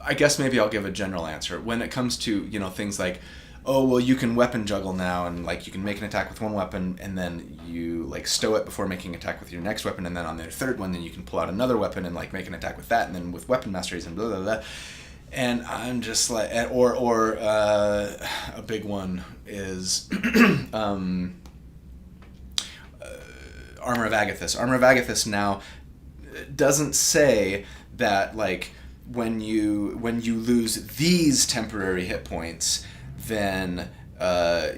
Speaker 2: I guess maybe I'll give a general answer. When it comes to, you know, things like, oh, well, you can weapon juggle now, and like you can make an attack with one weapon, and then you like stow it before making an attack with your next weapon, and then on the third one, then you can pull out another weapon and like make an attack with that, and then with weapon masteries and blah blah blah. And I'm just like, or a big one is Armor of Agathis. Armor of Agathis now doesn't say that like when you lose these temporary hit points, then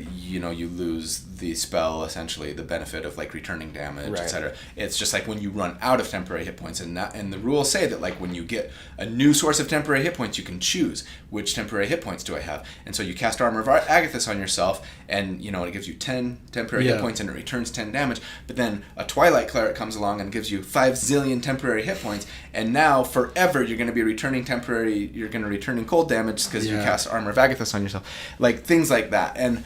Speaker 2: you know, you lose the spell, essentially the benefit of like returning damage,
Speaker 1: Right.
Speaker 2: etc. It's just like when you run out of temporary hit points, and the rules say that like when you get a new source of temporary hit points, you can choose which temporary hit points do I have, and so you cast Armor of Agathis on yourself, and you know it gives you 10 temporary hit points and it returns 10 damage. But then a Twilight Cleric comes along and gives you 5 zillion temporary hit points, and now forever you're going to be returning cold damage because you cast Armor of Agathis on yourself, like things like that. And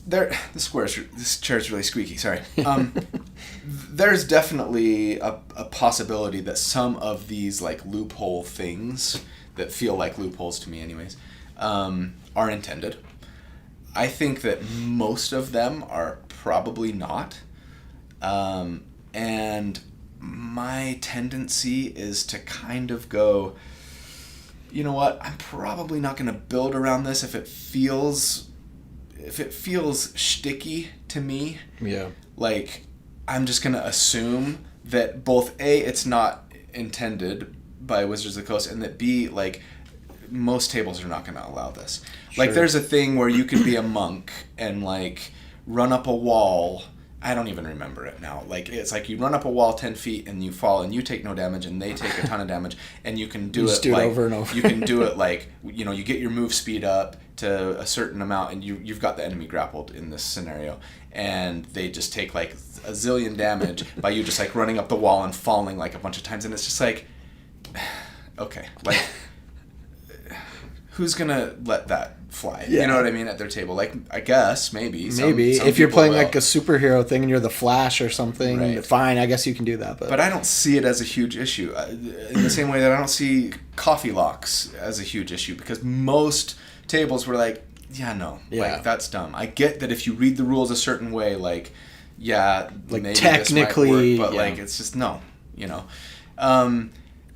Speaker 2: this chair is really squeaky. Sorry. There's definitely a possibility that some of these like loophole things that feel like loopholes to me, anyways, are intended. I think that most of them are probably not, and my tendency is to kind of go, you know what? I'm probably not going to build around this if it feels shticky to me.
Speaker 1: Yeah.
Speaker 2: Like, I'm just going to assume that both A, it's not intended by Wizards of the Coast, and that B, like, most tables are not going to allow this. Like,
Speaker 1: Sure.
Speaker 2: there's a thing where you could be a monk and, like, run up a wall. I don't even remember it now. Like, it's like you run up a wall 10 feet and you fall and you take no damage and they take a ton of damage, and you can do
Speaker 1: You
Speaker 2: it
Speaker 1: just do it
Speaker 2: like,
Speaker 1: over and over.
Speaker 2: you can do it like, you know, you get your move speed up to a certain amount, and you've got the enemy grappled in this scenario, and they just take like a zillion damage by you just like running up the wall and falling like a bunch of times, and it's just like, okay, like, who's gonna let that fly?
Speaker 1: Yeah.
Speaker 2: You know what I mean? At their table, like, I guess maybe some
Speaker 1: if you're
Speaker 2: people
Speaker 1: playing
Speaker 2: will.
Speaker 1: like a superhero thing and you're the Flash or something,
Speaker 2: Right.
Speaker 1: fine, I guess you can do that.
Speaker 2: But I don't see it as a huge issue. In the same way that I don't see coffee locks as a huge issue, because most tables were like, yeah, no,
Speaker 1: Yeah.
Speaker 2: like, that's dumb. I get that if you read the rules a certain way, like, yeah,
Speaker 1: Like,
Speaker 2: maybe
Speaker 1: technically,
Speaker 2: this might work, but
Speaker 1: yeah.
Speaker 2: like, it's just no, you know.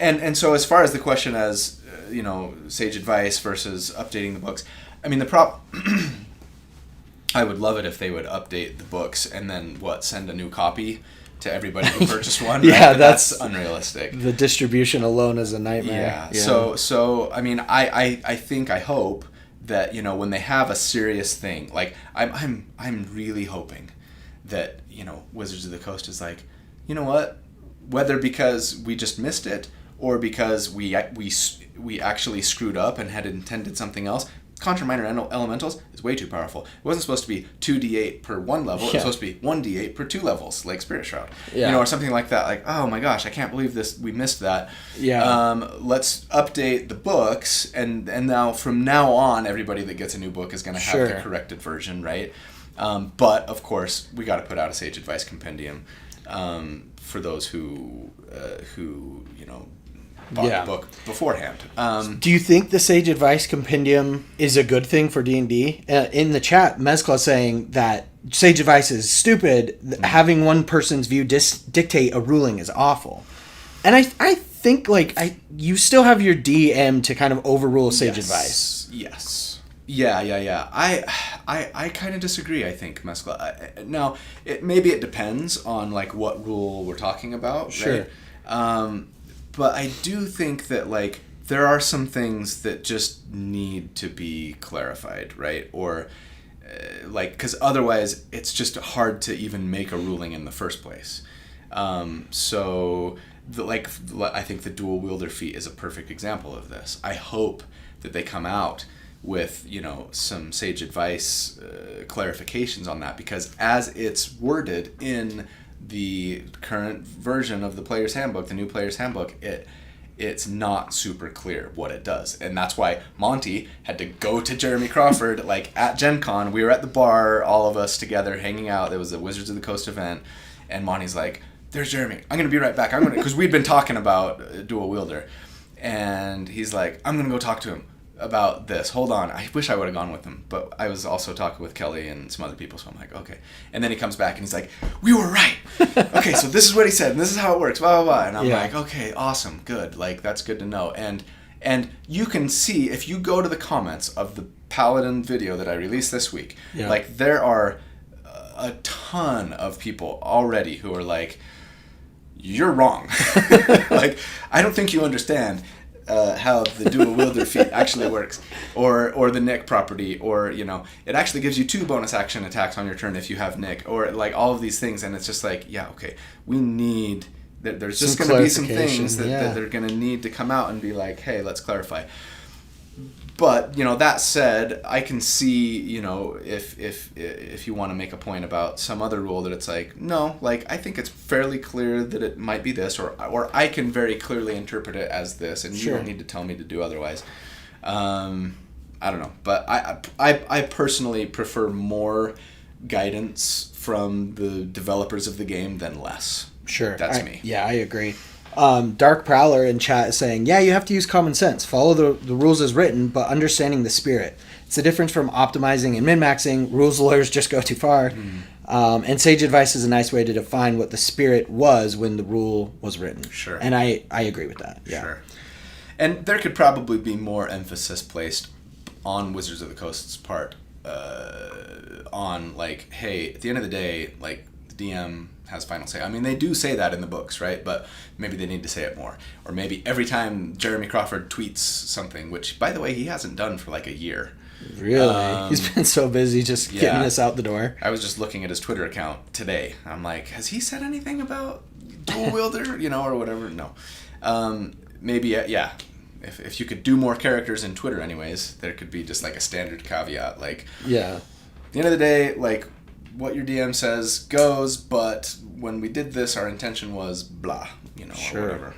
Speaker 2: And so as far as the question as, you know, sage advice versus updating the books, I mean, I would love it if they would update the books and then send a new copy to everybody who purchased one.
Speaker 1: Yeah,
Speaker 2: right? But that's unrealistic.
Speaker 1: The distribution alone is a nightmare.
Speaker 2: Yeah. So I mean, I hope that, you know, when they have a serious thing, like I'm really hoping that, you know, Wizards of the Coast is like, you know what, whether because we just missed it or because we actually screwed up and had intended something else, Contra Minor Elementals is way too powerful. It wasn't supposed to be 2d8 per one level. It was supposed to be 1d8 per 2 levels, like Spirit Shroud.
Speaker 1: Yeah.
Speaker 2: You know, or something like that. Like, oh my gosh, I can't believe this. We missed that.
Speaker 1: Yeah.
Speaker 2: Let's update the books, and now from now on, everybody that gets a new book is going to have the
Speaker 1: Sure.
Speaker 2: corrected version, right? But of course, we got to put out a Sage Advice Compendium for those who you know, bought
Speaker 1: Yeah.
Speaker 2: the book beforehand.
Speaker 1: Do you think the Sage Advice Compendium is a good thing for D&D? In the chat, Mezcla saying that Sage Advice is stupid. Having one person's view dictate a ruling is awful. And I think, like, you still have your DM to kind of overrule Sage Advice.
Speaker 2: Yes. Yeah. I kind of disagree, I think, Mezcla. Now, maybe it depends on, like, what rule we're talking about,
Speaker 1: Sure.
Speaker 2: right? But I do think that, like, there are some things that just need to be clarified, right? Or, like, because otherwise it's just hard to even make a ruling in the first place. So, I think the dual wielder feat is a perfect example of this. I hope that they come out with, you know, some sage advice clarifications on that, because as it's worded in the current version of the Player's Handbook, the new Player's Handbook, it's not super clear what it does. And that's why Monty had to go to Jeremy Crawford, like at Gen Con. We were at the bar, all of us together hanging out. There was a Wizards of the Coast event. And Monty's like, there's Jeremy. I'm going to be right back. Because we'd been talking about Dual Wielder. And he's like, I'm going to go talk to him about this. Hold on. I wish I would have gone with him. But I was also talking with Kelly and some other people. So I'm like, okay. And then he comes back and he's like, we were right. Okay, so this is what he said. And this is how it works. Blah, blah, blah. And I'm like, okay, awesome. Good. Like, that's good to know. And you can see, if you go to the comments of the Paladin video that I released this week, like, there are a ton of people already who are like, you're wrong. Like, I don't think you understand how the dual wielder feat actually works, or the Nick property, or, you know, it actually gives you 2 bonus action attacks on your turn if you have Nick, or like all of these things. And it's just like, yeah, okay, we need there's just going to be some things that they're going to need to come out and be like, hey, let's clarify. But, you know, that said, I can see, you know, if you want to make a point about some other rule that it's like, no, like, I think it's fairly clear that it might be this, or I can very clearly interpret it as this, and you don't need to tell me to do otherwise. I don't know. But I personally prefer more guidance from the developers of the game than less.
Speaker 1: Sure.
Speaker 2: That's me.
Speaker 1: Yeah, I agree. Dark Prowler in chat is saying, yeah, you have to use common sense. Follow the rules as written, but understanding the spirit. It's the difference from optimizing and min-maxing. Rules lawyers just go too far. And sage advice is a nice way to define what the spirit was when the rule was written.
Speaker 2: Sure.
Speaker 1: And I agree with that. Yeah. Sure.
Speaker 2: And there could probably be more emphasis placed on Wizards of the Coast's part on, like, hey, at the end of the day, like, the DM has final say. I mean, they do say that in the books, right? But maybe they need to say it more. Or maybe every time Jeremy Crawford tweets something, which, by the way, he hasn't done for like a year.
Speaker 1: Really? He's been so busy just getting us out the door.
Speaker 2: I was just looking at his Twitter account today. I'm like, has he said anything about Dual Wielder, you know, or whatever? No. Maybe, yeah. If you could do more characters in Twitter anyways, there could be just like a standard caveat. Like, at the end of the day, like, what your DM says goes, but when we did this, our intention was blah, you know, or whatever.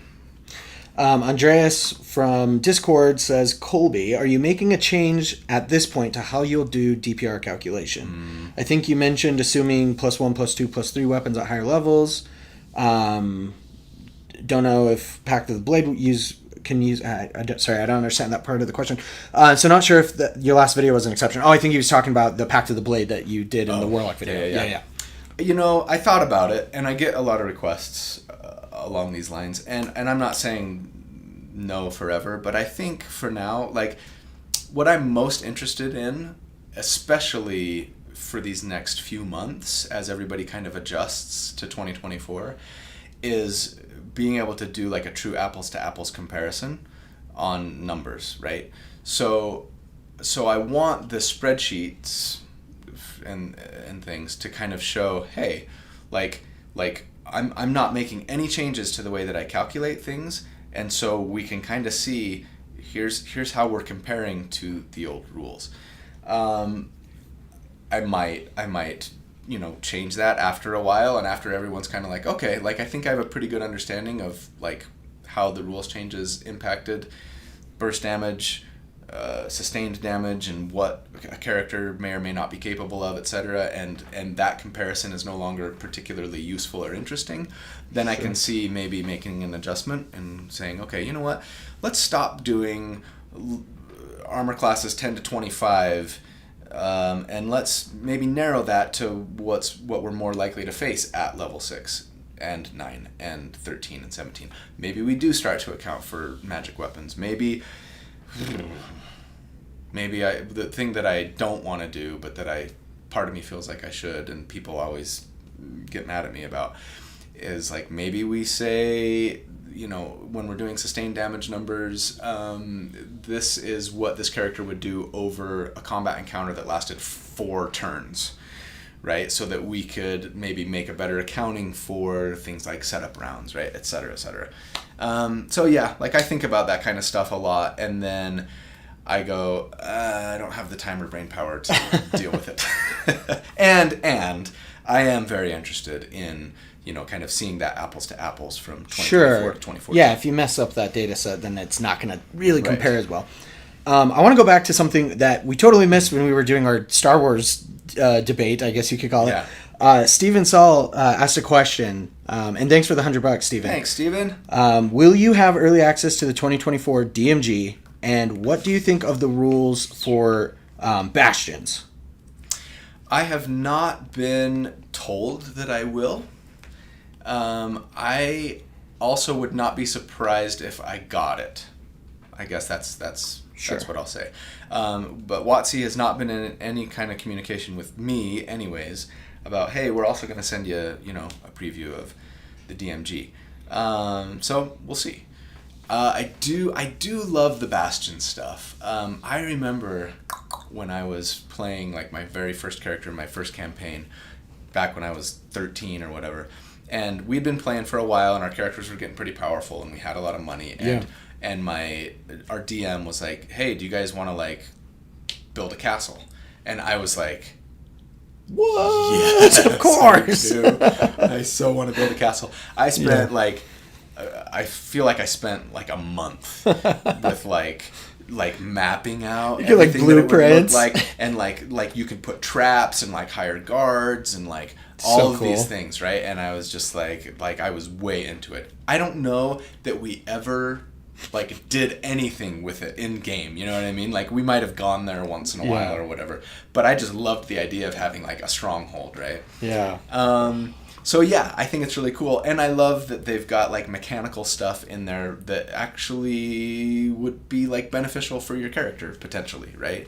Speaker 1: Andreas from Discord says, Colby, are you making a change at this point to how you'll do DPR calculation? I think you mentioned assuming +1, +2, +3 weapons at higher levels. Don't know if Pact of the Blade can use... sorry, I don't understand that part of the question. So not sure if your last video was an exception. Oh, I think he was talking about the Pact of the Blade that you did in the Warlock video. Yeah.
Speaker 2: You know, I thought about it, and I get a lot of requests along these lines. And I'm not saying no forever, but I think for now, like, what I'm most interested in, especially for these next few months, as everybody kind of adjusts to 2024, is being able to do like a true apples to apples comparison on numbers, right? So I want the spreadsheets and things to kind of show, hey, like I'm not making any changes to the way that I calculate things, and so we can kind of see here's how we're comparing to the old rules. I might you know, change that after a while, and after everyone's kind of like, okay, like, I think I have a pretty good understanding of like how the rules changes impacted burst damage, sustained damage, and what a character may or may not be capable of, etc. And that comparison is no longer particularly useful or interesting. Then I can see maybe making an adjustment and saying, okay, you know what, let's stop doing armor classes 10 to 25. And let's maybe narrow that to what we're more likely to face at level 6 and 9 and 13 and 17. Maybe we do start to account for magic weapons. Maybe the thing that I don't want to do, but that part of me feels like I should, and people always get mad at me about, is like, maybe we say, you know, when we're doing sustained damage numbers, this is what this character would do over a combat encounter that lasted 4 turns, right? So that we could maybe make a better accounting for things like setup rounds, right, et cetera, et cetera. So yeah, like, I think about that kind of stuff a lot, and then I go, I don't have the time or brain power to deal with it. And I am very interested in kind of seeing that apples to apples from 2024
Speaker 1: Sure.
Speaker 2: to 2014.
Speaker 1: Yeah, if you mess up that data set, then it's not going to really
Speaker 2: Right.
Speaker 1: compare as well. I want to go back to something that we totally missed when we were doing our Star Wars debate, I guess you could call it.
Speaker 2: Yeah.
Speaker 1: Steven Saul asked a question, and thanks for the $100, Steven.
Speaker 2: Thanks, Steven.
Speaker 1: Will you have early access to the 2024 DMG, and what do you think of the rules for Bastions?
Speaker 2: I have not been told that I will. I also would not be surprised if I got it. I guess that's
Speaker 1: Sure.
Speaker 2: what I'll say. But WotC has not been in any kind of communication with me, anyways, about, hey, we're also going to send you, a preview of the DMG. So we'll see. I do love the Bastion stuff. I remember when I was playing like my very first character in my first campaign, back when I was 13 or whatever, and we'd been playing for a while, and our characters were getting pretty powerful, and we had a lot of money, and our DM was like, hey, do you guys want to like build a castle? And I was like,
Speaker 1: What?
Speaker 2: yes,
Speaker 1: Of course.
Speaker 2: I do. I so want to build a castle. I spent I feel like I spent like a month with like mapping out
Speaker 1: You get, like,
Speaker 2: everything that it would look
Speaker 1: blueprints.
Speaker 2: like, and like you could put traps and like hire guards and like all
Speaker 1: So
Speaker 2: of
Speaker 1: cool.
Speaker 2: these things, right? And I was just like I was way into it. I don't know that we ever like did anything with it in game, you know what I mean? Like we might have gone there once in a while or whatever, but I just loved the idea of having like a stronghold, right?
Speaker 1: Yeah.
Speaker 2: So yeah, I think it's really cool, and I love that they've got like mechanical stuff in there that actually would be like beneficial for your character potentially, right?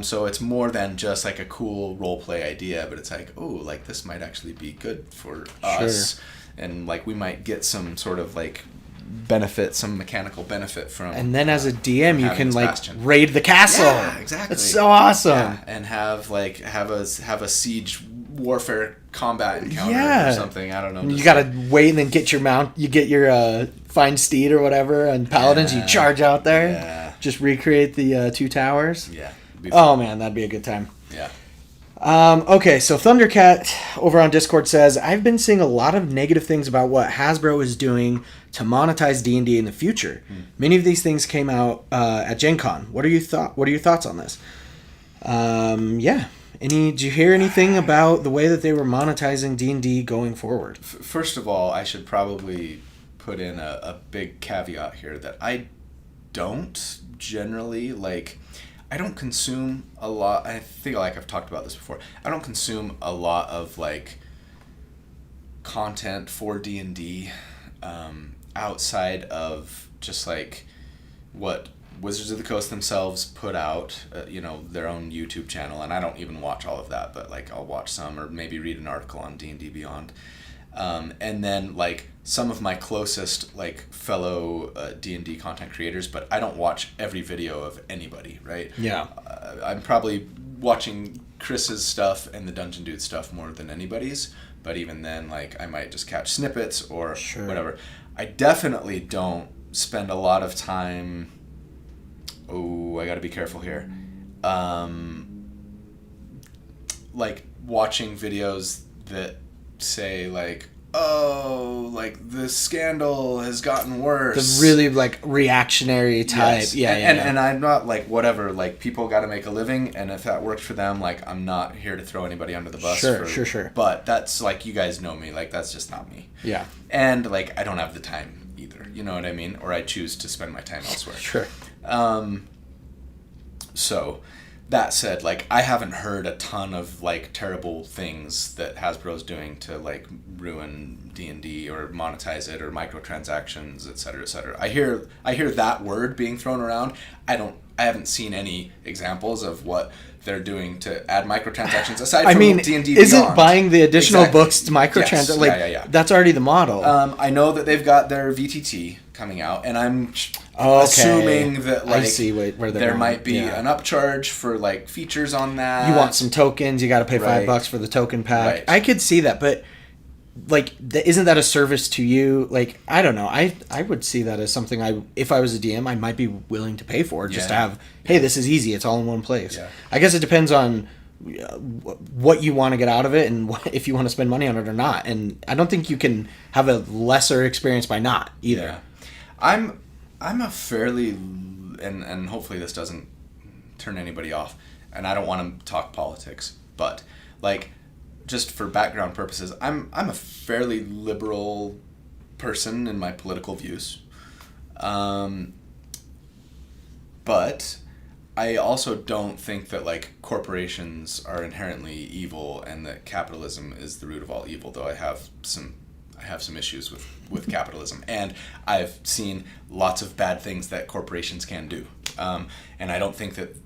Speaker 2: So it's more than just like a cool role play idea, but it's like, oh, like this might actually be good for us, and like we might get some sort of like benefit, some mechanical benefit from.
Speaker 1: And then as a DM, you
Speaker 2: having
Speaker 1: can
Speaker 2: this
Speaker 1: like
Speaker 2: Bastion.
Speaker 1: raid the castle.
Speaker 2: Yeah, exactly.
Speaker 1: It's so awesome.
Speaker 2: Yeah, and have a siege warfare combat encounter
Speaker 1: Yeah.
Speaker 2: or something. I don't know.
Speaker 1: And you
Speaker 2: just
Speaker 1: gotta wait and then get your mount. You get your fine steed or whatever, and paladins. You
Speaker 2: Yeah.
Speaker 1: charge out there.
Speaker 2: Yeah.
Speaker 1: Just recreate the two towers.
Speaker 2: Yeah.
Speaker 1: Oh man, that'd be a good time.
Speaker 2: Yeah.
Speaker 1: Okay, so Thundercat over on Discord says, I've been seeing a lot of negative things about what Hasbro is doing to monetize D&D in the future. Many of these things came out at Gen Con. What are your thoughts on this? Yeah. Did you hear anything about the way that they were monetizing D&D going forward?
Speaker 2: First of all, I should probably put in a big caveat here that I don't generally like. I don't consume a lot. I think like I've talked about this before. I don't consume a lot of like content for D&D outside of just like what Wizards of the Coast themselves put out, their own YouTube channel, and I don't even watch all of that, but like I'll watch some or maybe read an article on D&D Beyond. And then like some of my closest like fellow D&D content creators, but I don't watch every video of anybody, right?
Speaker 1: Yeah.
Speaker 2: I'm probably watching Chris's stuff and the Dungeon Dude stuff more than anybody's, but even then like I might just catch snippets or whatever. I definitely don't spend a lot of time. Oh, I got to be careful here. Like watching videos that say like, oh, like the scandal has gotten worse.
Speaker 1: The really like reactionary type.
Speaker 2: Yes.
Speaker 1: Yeah,
Speaker 2: and I'm not like whatever, like people got to make a living, and if that worked for them, like I'm not here to throw anybody under the bus.
Speaker 1: Sure.
Speaker 2: But that's like, you guys know me, like that's just not me.
Speaker 1: Yeah.
Speaker 2: And like I don't have the time either, you know what I mean? Or I choose to spend my time elsewhere.
Speaker 1: Sure.
Speaker 2: So that said, like I haven't heard a ton of like terrible things that Hasbro's doing to like ruin D&D or monetize it or microtransactions, et cetera, et cetera. I hear that word being thrown around. I haven't seen any examples of what they're doing to add microtransactions aside from D&D Beyond.
Speaker 1: Isn't buying the additional books to microtransactions?
Speaker 2: Yes.
Speaker 1: Like that's already the model.
Speaker 2: I know that they've got their VTT coming out, and I'm assuming that like
Speaker 1: I see where they're
Speaker 2: there
Speaker 1: going.
Speaker 2: might be an upcharge for like features on that.
Speaker 1: You want some tokens, you got to pay
Speaker 2: Right.
Speaker 1: $5 for the token pack.
Speaker 2: Right.
Speaker 1: I could see that, but like isn't that a service to you? Like I don't know. I would see that as something if I was a DM, I might be willing to pay for just to have, hey, this is easy, it's all in one place.
Speaker 2: Yeah.
Speaker 1: I guess it depends on what you want to get out of it and if you want to spend money on it or not. And I don't think you can have a lesser experience by not either.
Speaker 2: Yeah. I'm a fairly, and hopefully this doesn't turn anybody off, and I don't want to talk politics, but like just for background purposes, I'm a fairly liberal person in my political views. But I also don't think that like corporations are inherently evil and that capitalism is the root of all evil, though I have some issues with capitalism, and I've seen lots of bad things that corporations can do, and I don't think that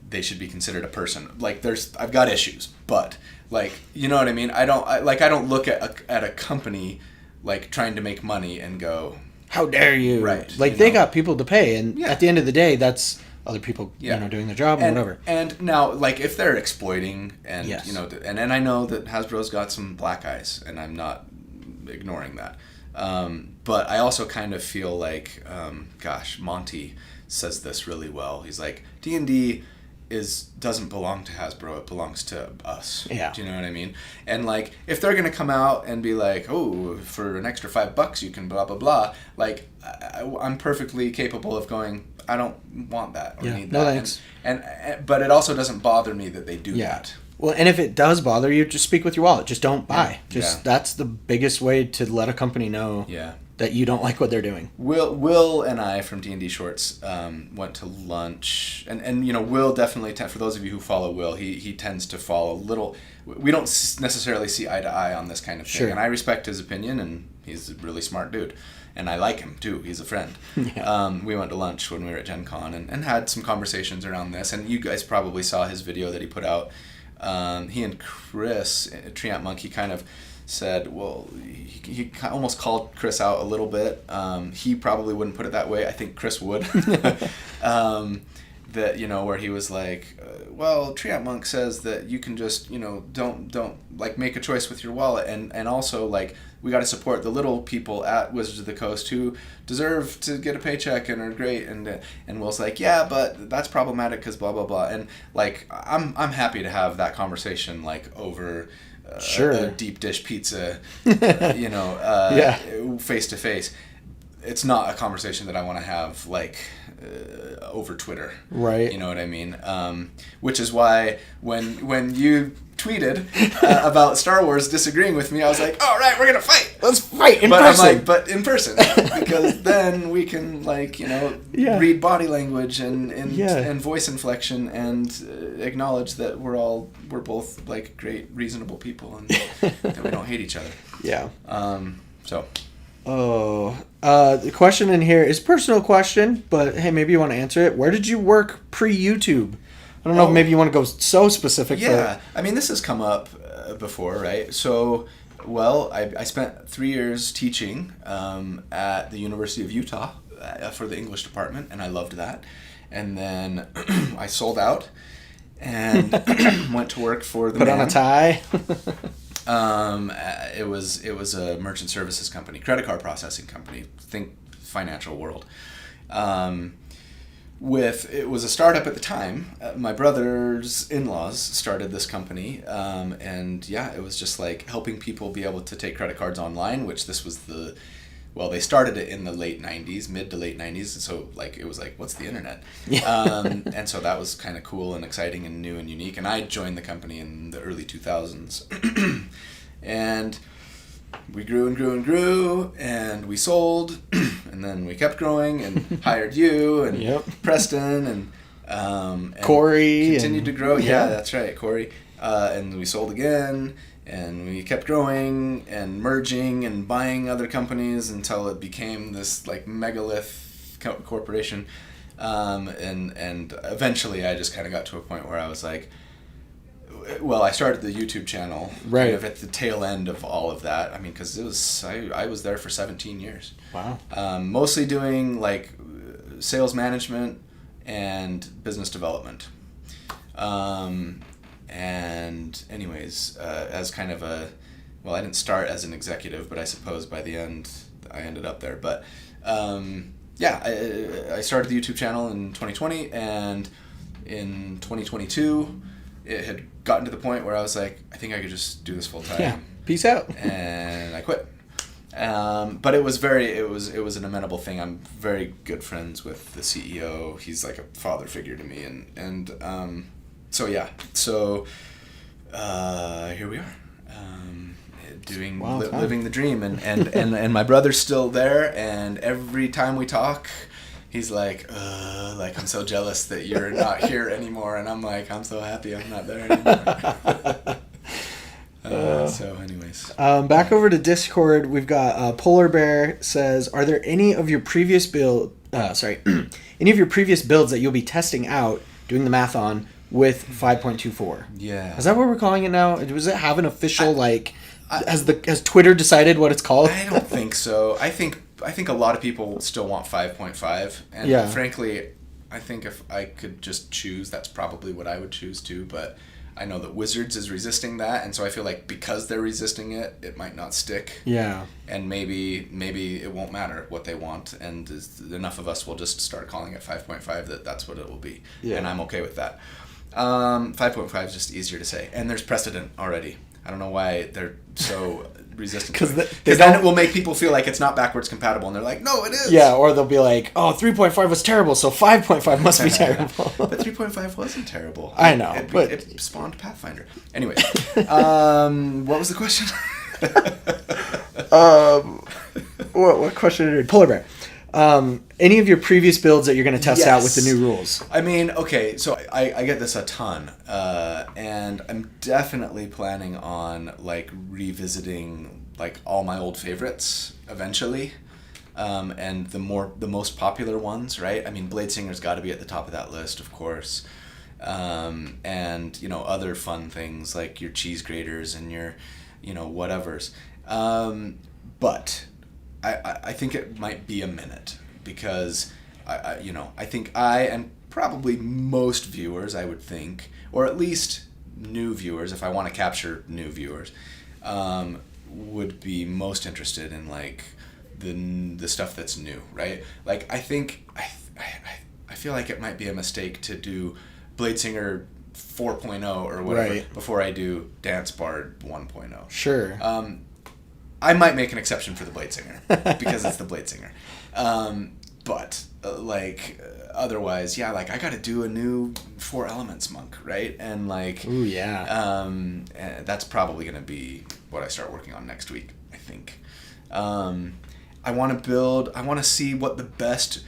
Speaker 2: they should be considered a person. Like I've got issues, but like, you know what I mean? I don't look at a company like trying to make money and go,
Speaker 1: how dare you?
Speaker 2: Right.
Speaker 1: Like they got people to pay, and at the end of the day, that's other people, doing their job and whatever.
Speaker 2: And now, like if they're exploiting, and
Speaker 1: Yes.
Speaker 2: and I know that Hasbro's got some black eyes, and I'm not ignoring that. But I also kind of feel like, Monty says this really well. He's like, D&D doesn't belong to Hasbro, it belongs to us.
Speaker 1: Yeah.
Speaker 2: Do you know what I mean? And like if they're gonna come out and be like, oh, for an extra $5 you can blah blah blah, like I'm perfectly capable of going, I don't want that or need that.
Speaker 1: No thanks.
Speaker 2: And but it also doesn't bother me that they do that.
Speaker 1: Well, and if it does bother you, just speak with your wallet. Just don't buy.
Speaker 2: Yeah.
Speaker 1: That's the biggest way to let a company know that you don't like what they're doing.
Speaker 2: Will and I from D&D Shorts went to lunch, and Will definitely, for those of you who follow Will, he tends to fall a little, we don't necessarily see eye to eye on this kind of thing, and I respect his opinion, and he's a really smart dude, and I like him too, he's a friend. We went to lunch when we were at Gen Con and had some conversations around this, and you guys probably saw his video that he put out. He and Chris, Treant Monkey, kind of said, well, he almost called Chris out a little bit. He probably wouldn't put it that way. I think Chris would. That, where he was like, well, Treant Monk says that you can just, don't like make a choice with your wallet. And also, like, we got to support the little people at Wizards of the Coast who deserve to get a paycheck and are great. And Will's like, yeah, but that's problematic because blah, blah, blah. And, like, I'm happy to have that conversation, like, over a deep dish pizza, face to face. It's not a conversation that I want to have, like, over Twitter.
Speaker 1: Right.
Speaker 2: You know what I mean? Which is why when you tweeted about Star Wars disagreeing with me, I was like, all right, we're going to fight.
Speaker 1: Let's fight in person.
Speaker 2: I'm like, but in person. Because then we can, like, read body language and voice inflection and acknowledge that we're both, like, great, reasonable people and that we don't hate each other.
Speaker 1: Yeah.
Speaker 2: So...
Speaker 1: the question in here is a personal question, but hey, maybe you want to answer it. Where did you work pre-YouTube? I don't know if maybe you want to go so specific.
Speaker 2: Yeah, I mean, this has come up before, right? So, well, I spent 3 years teaching at the University of Utah for the English department, and I loved that. And then I sold out and went to work for the
Speaker 1: Put on a tie.
Speaker 2: It was a merchant services company, credit card processing company. Think financial world. It was a startup at the time. My brother's in-laws started this company, and it was just like helping people be able to take credit cards online. Which this was they started it in the late 90s, mid to late 90s. So like it was like, what's the internet? And so that was kind of cool and exciting and new and unique. And I joined the company in the early 2000s. And we grew and grew and grew, and we sold, and then we kept growing and hired you and Preston and
Speaker 1: Corey.
Speaker 2: Continued to grow. Yeah, that's right, Corey. And we sold again. And we kept growing and merging and buying other companies until it became this like megalith corporation. And eventually I just kind of got to a point where I was like, well, I started the YouTube channel
Speaker 1: right
Speaker 2: kind of at the tail end of all of that. I mean, because I was there for 17 years.
Speaker 1: Wow.
Speaker 2: Mostly doing like sales management and business development. And anyways, as kind of I didn't start as an executive, but I suppose by the end I ended up there. But I started the YouTube channel in 2020, and in 2022 it had gotten to the point where I was like, I think I could just do this full time.
Speaker 1: Yeah. Peace out.
Speaker 2: And I quit. But it was an amenable thing. I'm very good friends with the CEO. He's like a father figure to me, and so yeah. So here we are, doing living the dream, and my brother's still there. And every time we talk, he's like I'm so jealous that you're not here anymore, and I'm like, I'm so happy I'm not there anymore. So anyways,
Speaker 1: back over to Discord, we've got Polar Bear says, are there any of your previous any of your previous builds that you'll be testing out, doing the math on, with 5.24?
Speaker 2: Yeah.
Speaker 1: Is that what we're calling it now? Does it have an official, has Twitter decided what it's called?
Speaker 2: I don't think so. I think a lot of people still want 5.5, and frankly, I think if I could just choose, that's probably what I would choose too, but I know that Wizards is resisting that, and so I feel like because they're resisting it, it might not stick.
Speaker 1: Yeah.
Speaker 2: And maybe it won't matter what they want, and enough of us will just start calling it 5.5 that's what it will be. Yeah. And I'm okay with that. 5.5 is just easier to say, and there's precedent already. I don't know why they're so resistant. Because then it will make people feel like it's not backwards compatible, and they're like, no, it is.
Speaker 1: Yeah, or they'll be like, oh, 3.5 was terrible, so 5.5 must be terrible.
Speaker 2: But 3.5 wasn't terrible.
Speaker 1: I know, but
Speaker 2: it spawned Pathfinder. Anyway, what was the question?
Speaker 1: What question did Polar Bear? Any of your previous builds that you're going to test out with the new rules?
Speaker 2: I mean, okay, so I get this a ton, and I'm definitely planning on revisiting all my old favorites eventually, and the most popular ones, right? I mean, Bladesinger's got to be at the top of that list, of course, and other fun things like your cheese graters and your whatevers, but I think it might be a minute, because I think I and probably most viewers, I would think, or at least new viewers, if I want to capture new viewers, would be most interested in the stuff that's new, right? I think I feel like it might be a mistake to do Bladesinger 4.0 or whatever before I do Dance Bard 1.0.
Speaker 1: Sure.
Speaker 2: I might make an exception for the Bladesinger because it's the Bladesinger. But otherwise, yeah, I got to do a new 4 Elements monk, right? And
Speaker 1: ooh, yeah.
Speaker 2: That's probably going to be what I start working on next week, I think. I want to see what the best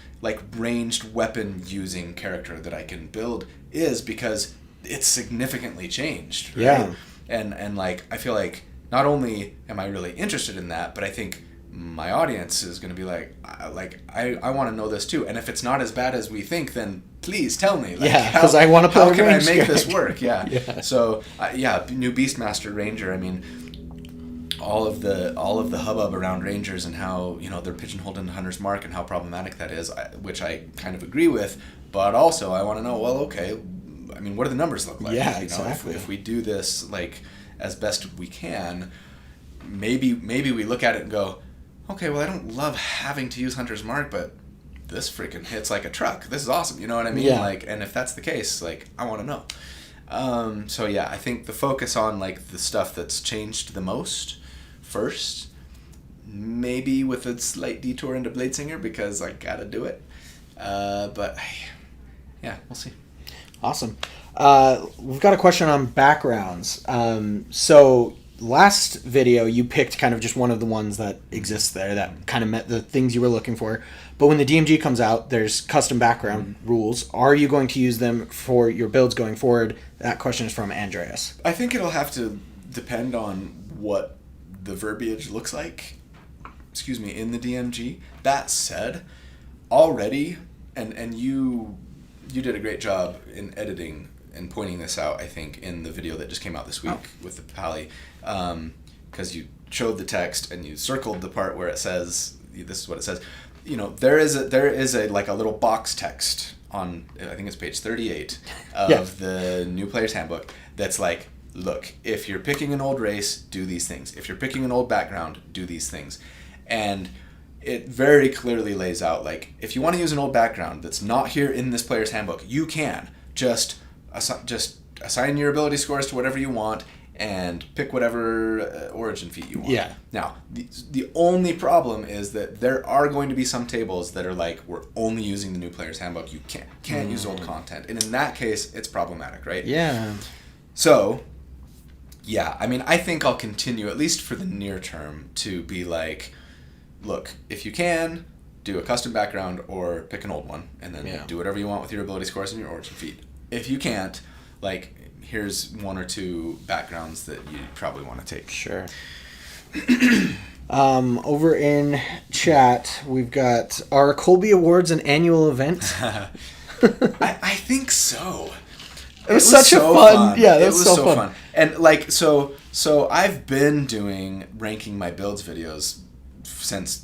Speaker 2: ranged weapon using character that I can build is, because it's significantly changed, right?
Speaker 1: Yeah.
Speaker 2: And I feel like not only am I really interested in that, but I think my audience is going to be I want to know this too. And if it's not as bad as we think, then please tell me.
Speaker 1: Because I want to play.
Speaker 2: How can I make this work? Yeah. Yeah. So new Beastmaster Ranger. I mean, all of the hubbub around Rangers and how they're pigeonholed into Hunter's Mark and how problematic that is, which I kind of agree with. But also I want to know. Well, okay. I mean, what do the numbers look like?
Speaker 1: Yeah, exactly.
Speaker 2: If we do this as best we can, maybe we look at it and go, okay, well, I don't love having to use Hunter's Mark, but this freaking hits like a truck. This is awesome. You know what I mean?
Speaker 1: Yeah.
Speaker 2: And if that's the case, I want to know. So yeah, I think the focus on the stuff that's changed the most first, maybe with a slight detour into Bladesinger because I gotta do it. But yeah, we'll see.
Speaker 1: Awesome. We've got a question on backgrounds. So last video you picked kind of just one of the ones that exists there that kind of met the things you were looking for. But when the DMG comes out, there's custom background rules. Are you going to use them for your builds going forward? That question is from Andreas.
Speaker 2: I think it'll have to depend on what the verbiage looks like, in the DMG. That said, already, and you did a great job in editing and pointing this out, I think, in the video that just came out this week with the Pally, because you showed the text and you circled the part where it says, this is what it says. There is a little box text on, I think it's page 38 of the New Player's Handbook that's look, if you're picking an old race, do these things. If you're picking an old background, do these things. And it very clearly lays out, if you want to use an old background that's not here in this Player's Handbook, you can. Just assign your ability scores to whatever you want and pick whatever origin feat you want.
Speaker 1: Yeah.
Speaker 2: Now, the only problem is that there are going to be some tables that are like, we're only using the new player's handbook. You can't use old content. And in that case, it's problematic, right?
Speaker 1: Yeah.
Speaker 2: So, yeah, I mean, I think I'll continue, at least for the near term, to be like, look, if you can, do a custom background or pick an old one, and then do whatever you want with your ability scores and your origin feat. If you can't, like, here's one or two backgrounds that you probably want to take.
Speaker 1: Sure. Over in chat, we've got, are Colby Awards an annual event?
Speaker 2: I think so.
Speaker 1: It was such a fun. Yeah, that was so fun.
Speaker 2: And like, so I've been doing ranking my builds videos since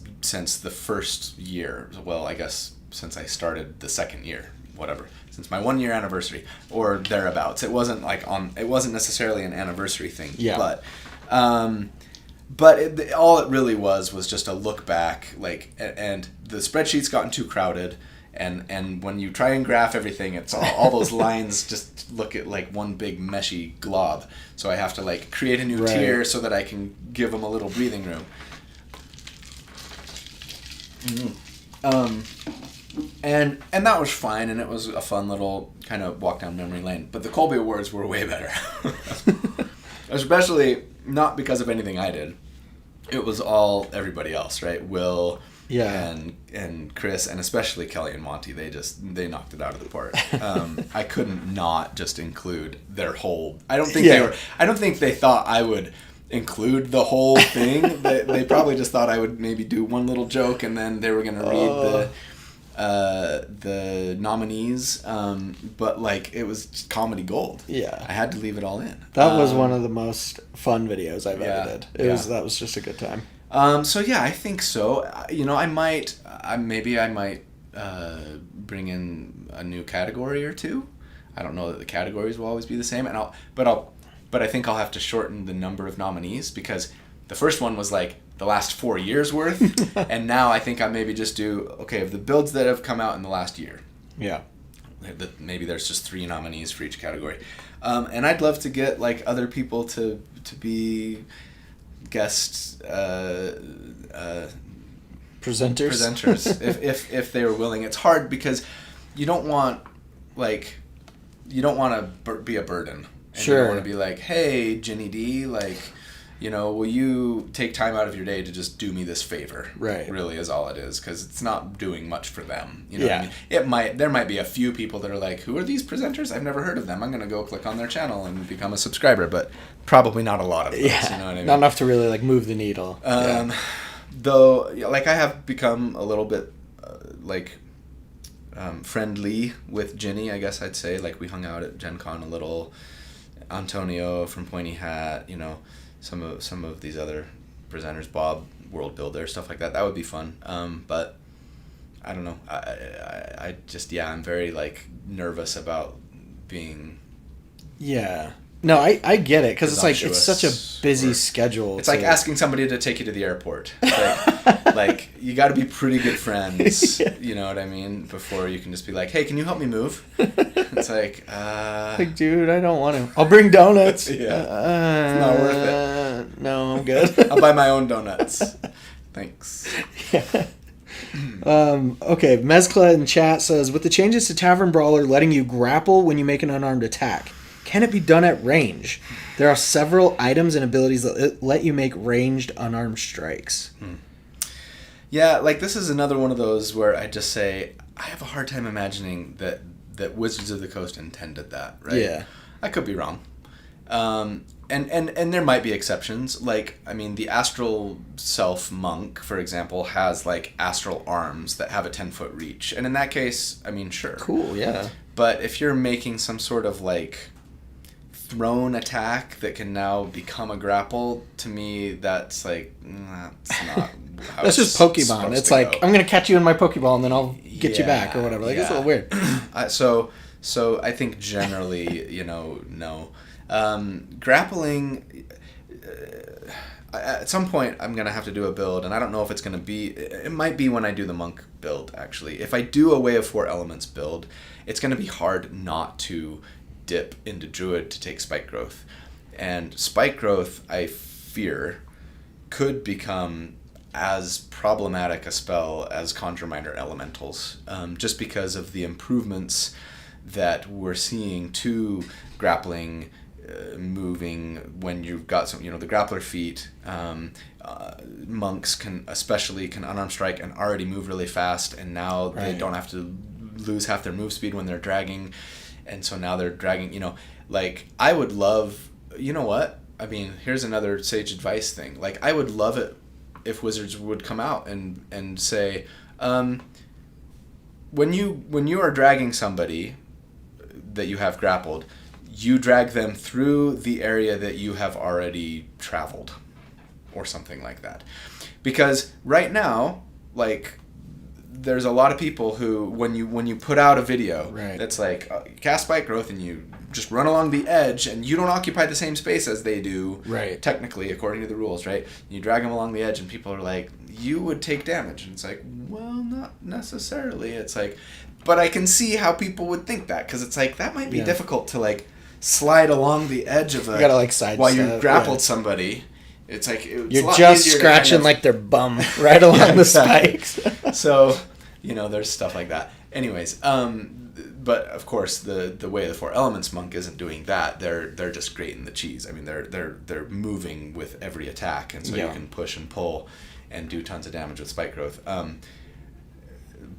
Speaker 2: the first year. Well, I guess since I started the second year, whatever. Since my 1 year anniversary or thereabouts. It wasn't necessarily an anniversary thing.
Speaker 1: Yeah.
Speaker 2: But all it really was just a look back, like, and the spreadsheet's gotten too crowded. And when you try and graph everything, it's all those lines just look at like one big meshy glob. So I have to like create a new tier so that I can give them a little breathing room. And that was fine, and it was a fun little kind of walk down memory lane. But the Colby Awards were way better. Especially not because of anything I did. It was all everybody else, right? Will... Yeah, and Chris, and especially Kelly and Monty, they knocked it out of the park. I couldn't not just include their whole. I don't think they thought I would include the whole thing. They probably just thought I would maybe do one little joke, and then they were gonna read the nominees. But like, it was just comedy gold. Yeah, I had to leave it all in.
Speaker 1: That was one of the most fun videos I've ever did. That was just a good time.
Speaker 2: So yeah, I think so. You know, I might bring in a new category or two. I don't know that the categories will always be the same, but I think I'll have to shorten the number of nominees, because the first one was like the last 4 years worth, and now I think I maybe just do of the builds that have come out in the last year. Yeah. Maybe there's just 3 nominees for each category, and I'd love to get like other people to be guest presenters if they were willing. It's hard because you don't want to be a burden. And you don't want to be like, hey, Ginny D, like, you know, will you take time out of your day to just do me this favor? Right. Really is all it is, because it's not doing much for them. You know what I mean? There might be a few people that are like, who are these presenters? I've never heard of them. I'm going to go click on their channel and become a subscriber, but probably not a lot of those. Yeah. You know what I mean?
Speaker 1: Not enough to really like move the needle.
Speaker 2: Though, like, I have become a little bit friendly with Ginny, I guess I'd say. Like, we hung out at Gen Con a little. Antonio from Pointy Hat, you know, some of these other presenters, Bob, World Builder, stuff like that. That would be fun. But I don't know. I just, I'm very like nervous about being. Yeah.
Speaker 1: No, I get it, because it's like, it's such a busy schedule.
Speaker 2: It's like asking somebody to take you to the airport. Like you got to be pretty good friends, you know what I mean, before you can just be like, hey, can you help me move? It's like,
Speaker 1: like, dude, I don't want to. I'll bring donuts.
Speaker 2: It's not worth it.
Speaker 1: No, I'm good.
Speaker 2: I'll buy my own donuts. Thanks.
Speaker 1: Yeah. Okay, Mezcla in chat says, with the changes to Tavern Brawler letting you grapple when you make an unarmed attack, can it be done at range? There are several items and abilities that let you make ranged unarmed strikes.
Speaker 2: Yeah, like, this is another one of those where I just say, I have a hard time imagining that Wizards of the Coast intended that, right? Yeah. I could be wrong. And there might be exceptions. Like, I mean, the Astral Self Monk, for example, has, like, astral arms that have a 10-foot reach. And in that case, I mean, sure.
Speaker 1: Cool, yeah.
Speaker 2: But if you're making some sort of, like, thrown attack that can now become a grapple, to me, that's like, that's not how
Speaker 1: that's just Pokemon. It's like, I'm going to catch you in my Pokeball and then I'll get you back or whatever. Like, it's a little weird.
Speaker 2: So I think generally, you know, no. Grappling, at some point I'm going to have to do a build, and I don't know if it's going to be, it might be when I do the monk build, actually. If I do a Way of 4 Elements build, it's going to be hard not to dip into Druid to take Spike Growth. And Spike Growth, I fear, could become as problematic a spell as Conjure Minor Elementals, just because of the improvements that we're seeing to grappling, moving when you've got some, the grappler feat. Monks can unarm strike and already move really fast, and now they don't have to lose half their move speed when they're dragging, and so now they're dragging. Like, I would love. You know what? I mean, here's another sage advice thing. Like, I would love it if Wizards would come out and say, when you are dragging somebody that you have grappled, you drag them through the area that you have already traveled, or something like that. Because right now, like, there's a lot of people who, when you put out a video that's like, cast Spike Growth and you just run along the edge and you don't occupy the same space as they do, technically, according to the rules, right? You drag them along the edge and people are like, you would take damage. And it's like, well, not necessarily. It's like, but I can see how people would think that, because it's like, that might be difficult to, like, slide along the edge of
Speaker 1: you gotta, like, side
Speaker 2: while you grappled somebody. It's like,
Speaker 1: you're just scratching like their bum right along the spikes.
Speaker 2: So, there's stuff like that. Anyways, but of course the Way of the Four Elements monk isn't doing that. They're just grating the cheese. I mean, they're moving with every attack, and so you can push and pull and do tons of damage with Spike Growth.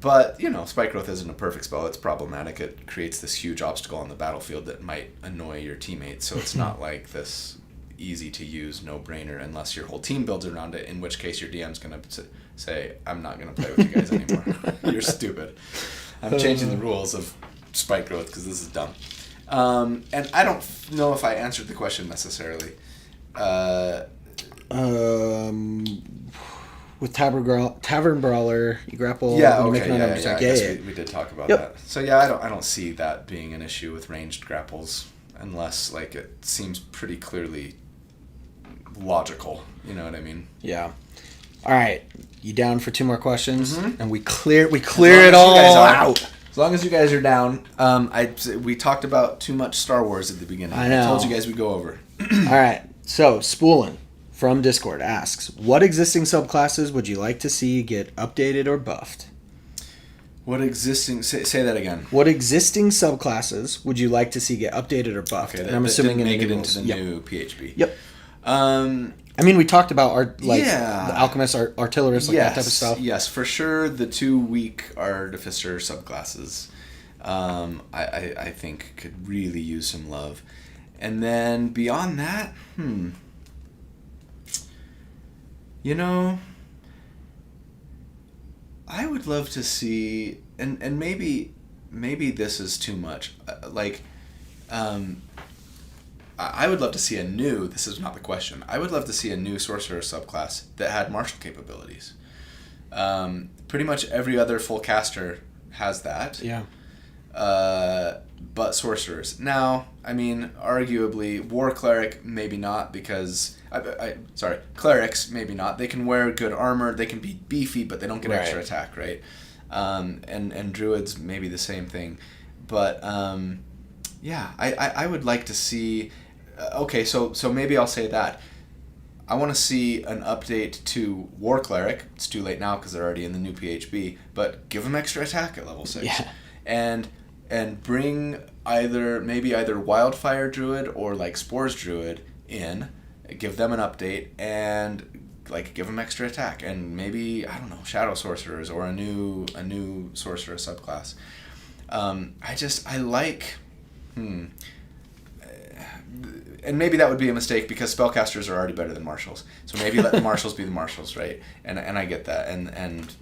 Speaker 2: But Spike Growth isn't a perfect spell. It's problematic. It creates this huge obstacle on the battlefield that might annoy your teammates. So it's not like this easy to use no-brainer unless your whole team builds around it, in which case your DM's going to say, I'm not going to play with you guys anymore. You're stupid. I'm changing the rules of Spike Growth because this is dumb. And I don't know if I answered the question necessarily.
Speaker 1: With Tavern Brawler, you grapple.
Speaker 2: Yeah, okay, I guess we did talk about that. So I don't see that being an issue with ranged grapples, unless, like, it seems pretty clearly logical. You know what I mean?
Speaker 1: Yeah. All right, you down for 2 more questions? Mm-hmm. And we clear it all out.
Speaker 2: As long as you guys are down. We talked about too much Star Wars at the beginning.
Speaker 1: I know.
Speaker 2: I told you guys we'd go over.
Speaker 1: All right. So Spoolin from Discord asks, what existing subclasses would you like to see get updated or buffed?
Speaker 2: What existing... Say that again.
Speaker 1: What existing subclasses would you like to see get updated or buffed?
Speaker 2: Okay,
Speaker 1: and I'm assuming
Speaker 2: make it into the new PHB.
Speaker 1: Yep. I mean, we talked about the alchemist, artillerist, that type of stuff.
Speaker 2: Yes, for sure. The 2 weak artificer subclasses, I think could really use some love. And then beyond that, I would love to see, and maybe this is too much. I would love to see this is not the question, I would love to see a new sorcerer subclass that had martial capabilities. Pretty much every other full caster has that.
Speaker 1: Yeah.
Speaker 2: But sorcerers. Now, I mean, arguably, war cleric, maybe not, because... clerics, maybe not. They can wear good armor, they can be beefy, but they don't get extra attack, right? And druids, maybe the same thing. But, I would like to see... okay, so maybe I'll say that. I want to see an update to War Cleric. It's too late now because they're already in the new PHB, but give them extra attack at level 6.
Speaker 1: Yeah.
Speaker 2: And bring either Wildfire Druid or, like, Spores Druid in, give them an update, and, like, give them extra attack. And maybe, I don't know, Shadow Sorcerers or a new Sorcerer subclass. I like... And maybe that would be a mistake because spellcasters are already better than marshals. So maybe let the marshals be the marshals, right? And I get that. And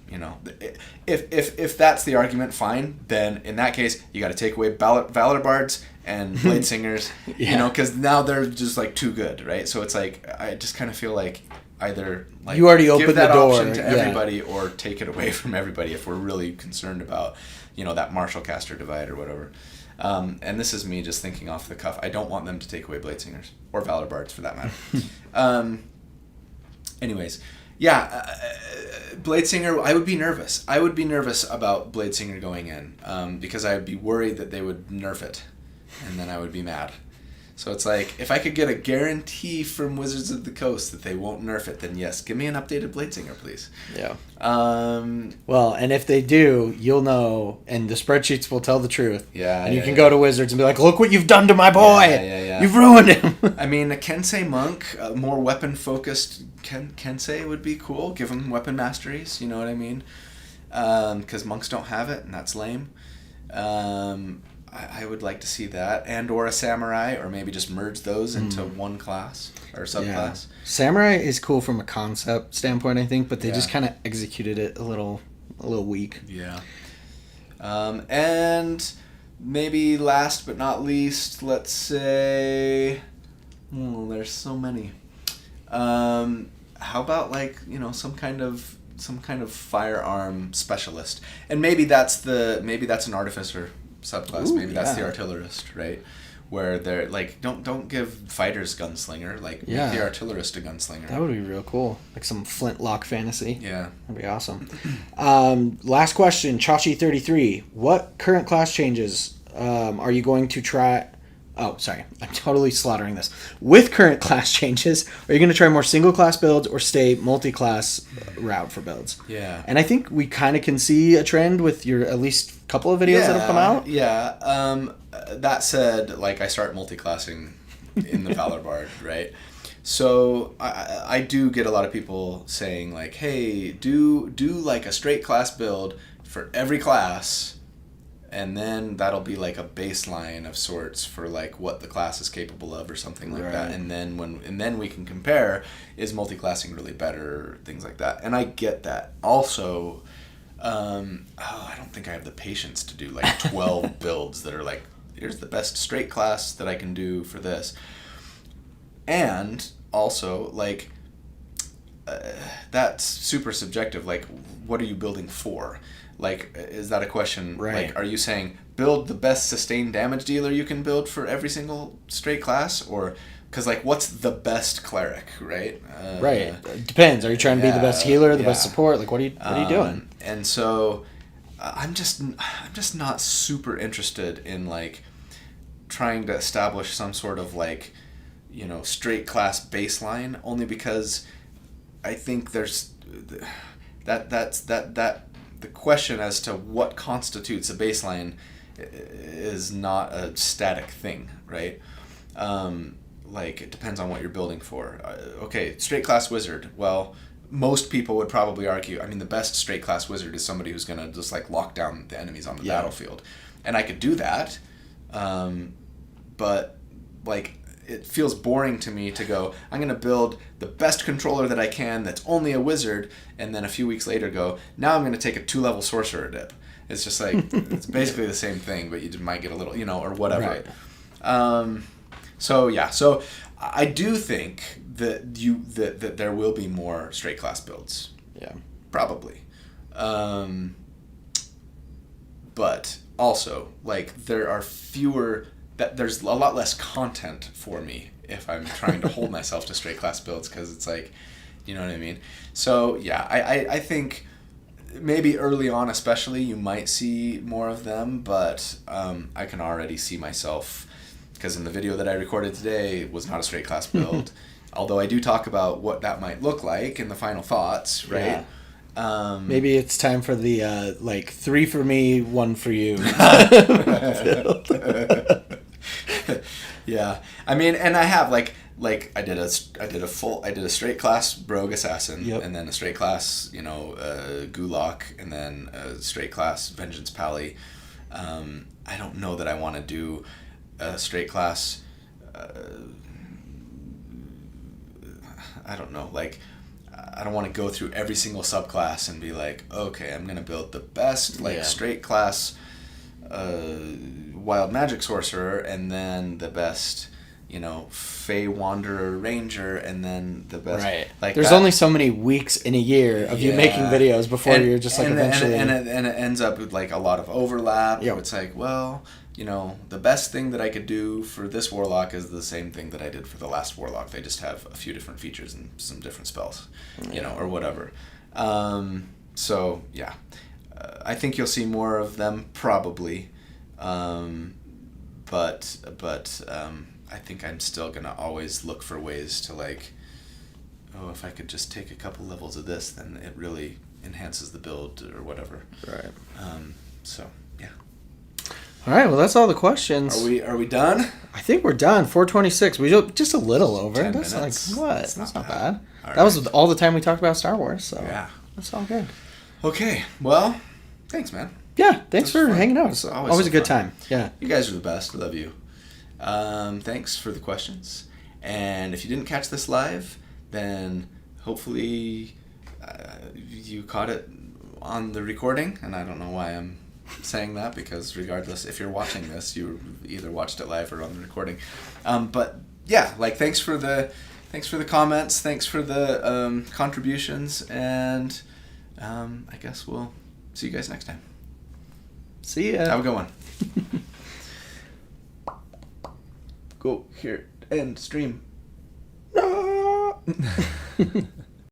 Speaker 2: if that's the argument, fine. Then in that case, you got to take away Valor Bards and Blade Singers, because now they're just, like, too good, right? So it's like, I just kind of feel like either, like,
Speaker 1: you already opened
Speaker 2: give that
Speaker 1: the door
Speaker 2: option to everybody or take it away from everybody if we're really concerned about, that marshal caster divide or whatever. And this is me just thinking off the cuff. I don't want them to take away Blade Singers or Valor Bards for that matter. Anyways, Blade Singer, I would be nervous. I would be nervous about Blade Singer going in because I would be worried that they would nerf it. and then I would be mad. So it's like, if I could get a guarantee from Wizards of the Coast that they won't nerf it, then yes, give me an updated Bladesinger, please.
Speaker 1: Yeah.
Speaker 2: Um,
Speaker 1: Well, and if they do, you'll know, and the spreadsheets will tell the truth.
Speaker 2: Yeah.
Speaker 1: And you can go to Wizards and be like, look what you've done to my boy!
Speaker 2: Yeah.
Speaker 1: You've ruined him!
Speaker 2: I mean, a Kensei monk, a more weapon-focused Kensei would be cool. Give him weapon masteries, you know what I mean? Because monks don't have it, and that's lame. I would like to see that, and or a samurai, or maybe just merge those into one class or subclass.
Speaker 1: Yeah. Samurai is cool from a concept standpoint, I think, but they just kind of executed it a little weak.
Speaker 2: Yeah. And maybe last but not least, let's say, there's so many. How about some kind of firearm specialist, and maybe that's an artificer subclass.
Speaker 1: Ooh,
Speaker 2: maybe that's the artillerist, right? Where they're like, don't give fighters gunslinger, make the artillerist a gunslinger.
Speaker 1: That would be real cool, like some flintlock fantasy.
Speaker 2: Yeah,
Speaker 1: that'd be awesome. Last question, Chachi33. What current class changes are you going to try? Oh, sorry, I'm totally slaughtering this. With current class changes, are you going to try more single class builds or stay multi-class route for builds?
Speaker 2: Yeah.
Speaker 1: And I think we kind of can see a trend with your at least couple of videos that have come out.
Speaker 2: Yeah. That said, I start multi-classing in the Valor Bard, right? So I do get a lot of people saying like, hey, do like a straight class build for every class, and then that'll be like a baseline of sorts for like what the class is capable of or something like that. And then we can compare, is multi-classing really better, things like that. And I get that. Also, I don't think I have the patience to do like 12 builds that are like, here's the best straight class that I can do for this. And also, that's super subjective. Like, what are you building for? Like, is that a question?
Speaker 1: Right.
Speaker 2: Like, are you saying build the best sustained damage dealer you can build for every single straight class? Or, because, what's the best cleric, right?
Speaker 1: Right. It depends. Are you trying to be the best healer, the best support? Like, what are you doing?
Speaker 2: And so, I'm just not super interested in, trying to establish some sort of, straight class baseline, only because I think there's the question as to what constitutes a baseline is not a static thing, right? It depends on what you're building for. Okay, straight class wizard. Well, most people would probably argue, the best straight class wizard is somebody who's going to just lock down the enemies on the battlefield. And I could do that, but it feels boring to me to go, I'm going to build the best controller that I can that's only a wizard, and then a few weeks later go, now I'm going to take a 2-level sorcerer dip. It's just it's basically the same thing, but you might get a little, or whatever. Right. So I do think that that there will be more straight class builds.
Speaker 1: Yeah.
Speaker 2: Probably. But also, there are fewer... there's a lot less content for me if I'm trying to hold myself to straight class builds, because it's you know what I mean? So yeah, I think maybe early on especially you might see more of them, but I can already see myself, because in the video that I recorded today was not a straight class build, although I do talk about what that might look like in the final thoughts, right? Yeah.
Speaker 1: Maybe it's time for the 3 for me, 1 for you.
Speaker 2: Yeah, and I have I did a straight class rogue assassin, and then a straight class Gulak, and then a straight class vengeance pally. I don't know that I want to do a straight class. I don't know, I don't want to go through every single subclass and be like, okay, I'm gonna build the best straight class wild magic sorcerer, and then the best Fey Wanderer Ranger, and then the best...
Speaker 1: Right. There's only so many weeks in a year of you making videos before you're just eventually...
Speaker 2: And it ends up with a lot of overlap. Yep. It's the best thing that I could do for this warlock is the same thing that I did for the last warlock. They just have a few different features and some different spells, or whatever. So, yeah. I think you'll see more of them, probably. but I think I'm still gonna always look for ways to like, oh, if I could just take a couple levels of this, then it really enhances the build or whatever.
Speaker 1: Right.
Speaker 2: So yeah.
Speaker 1: All right. Well, that's all the questions.
Speaker 2: Are we done?
Speaker 1: I think we're done. 4:26. We just a little over.
Speaker 2: 10
Speaker 1: That's
Speaker 2: minutes.
Speaker 1: like what?
Speaker 2: That's
Speaker 1: That's
Speaker 2: not
Speaker 1: not bad.
Speaker 2: All
Speaker 1: That was
Speaker 2: right.
Speaker 1: all the time we talked about Star Wars. So
Speaker 2: Yeah.
Speaker 1: that's all good.
Speaker 2: Okay. Well, thanks, man.
Speaker 1: Yeah. Thanks
Speaker 2: That's
Speaker 1: for
Speaker 2: fun.
Speaker 1: hanging out.
Speaker 2: It's
Speaker 1: It's
Speaker 2: always
Speaker 1: always
Speaker 2: so
Speaker 1: a good
Speaker 2: fun.
Speaker 1: time. Yeah.
Speaker 2: You guys are the best. I love you. Thanks for the questions. And if you didn't catch this live, then hopefully you caught it on the recording. And I don't know why I'm saying that, because regardless, if you're watching this, you either watched it live or on the recording. But yeah, like thanks for the comments. Thanks for the contributions. And I guess we'll see you guys next time.
Speaker 1: See ya.
Speaker 2: Have a good one. Go here and stream.
Speaker 1: No.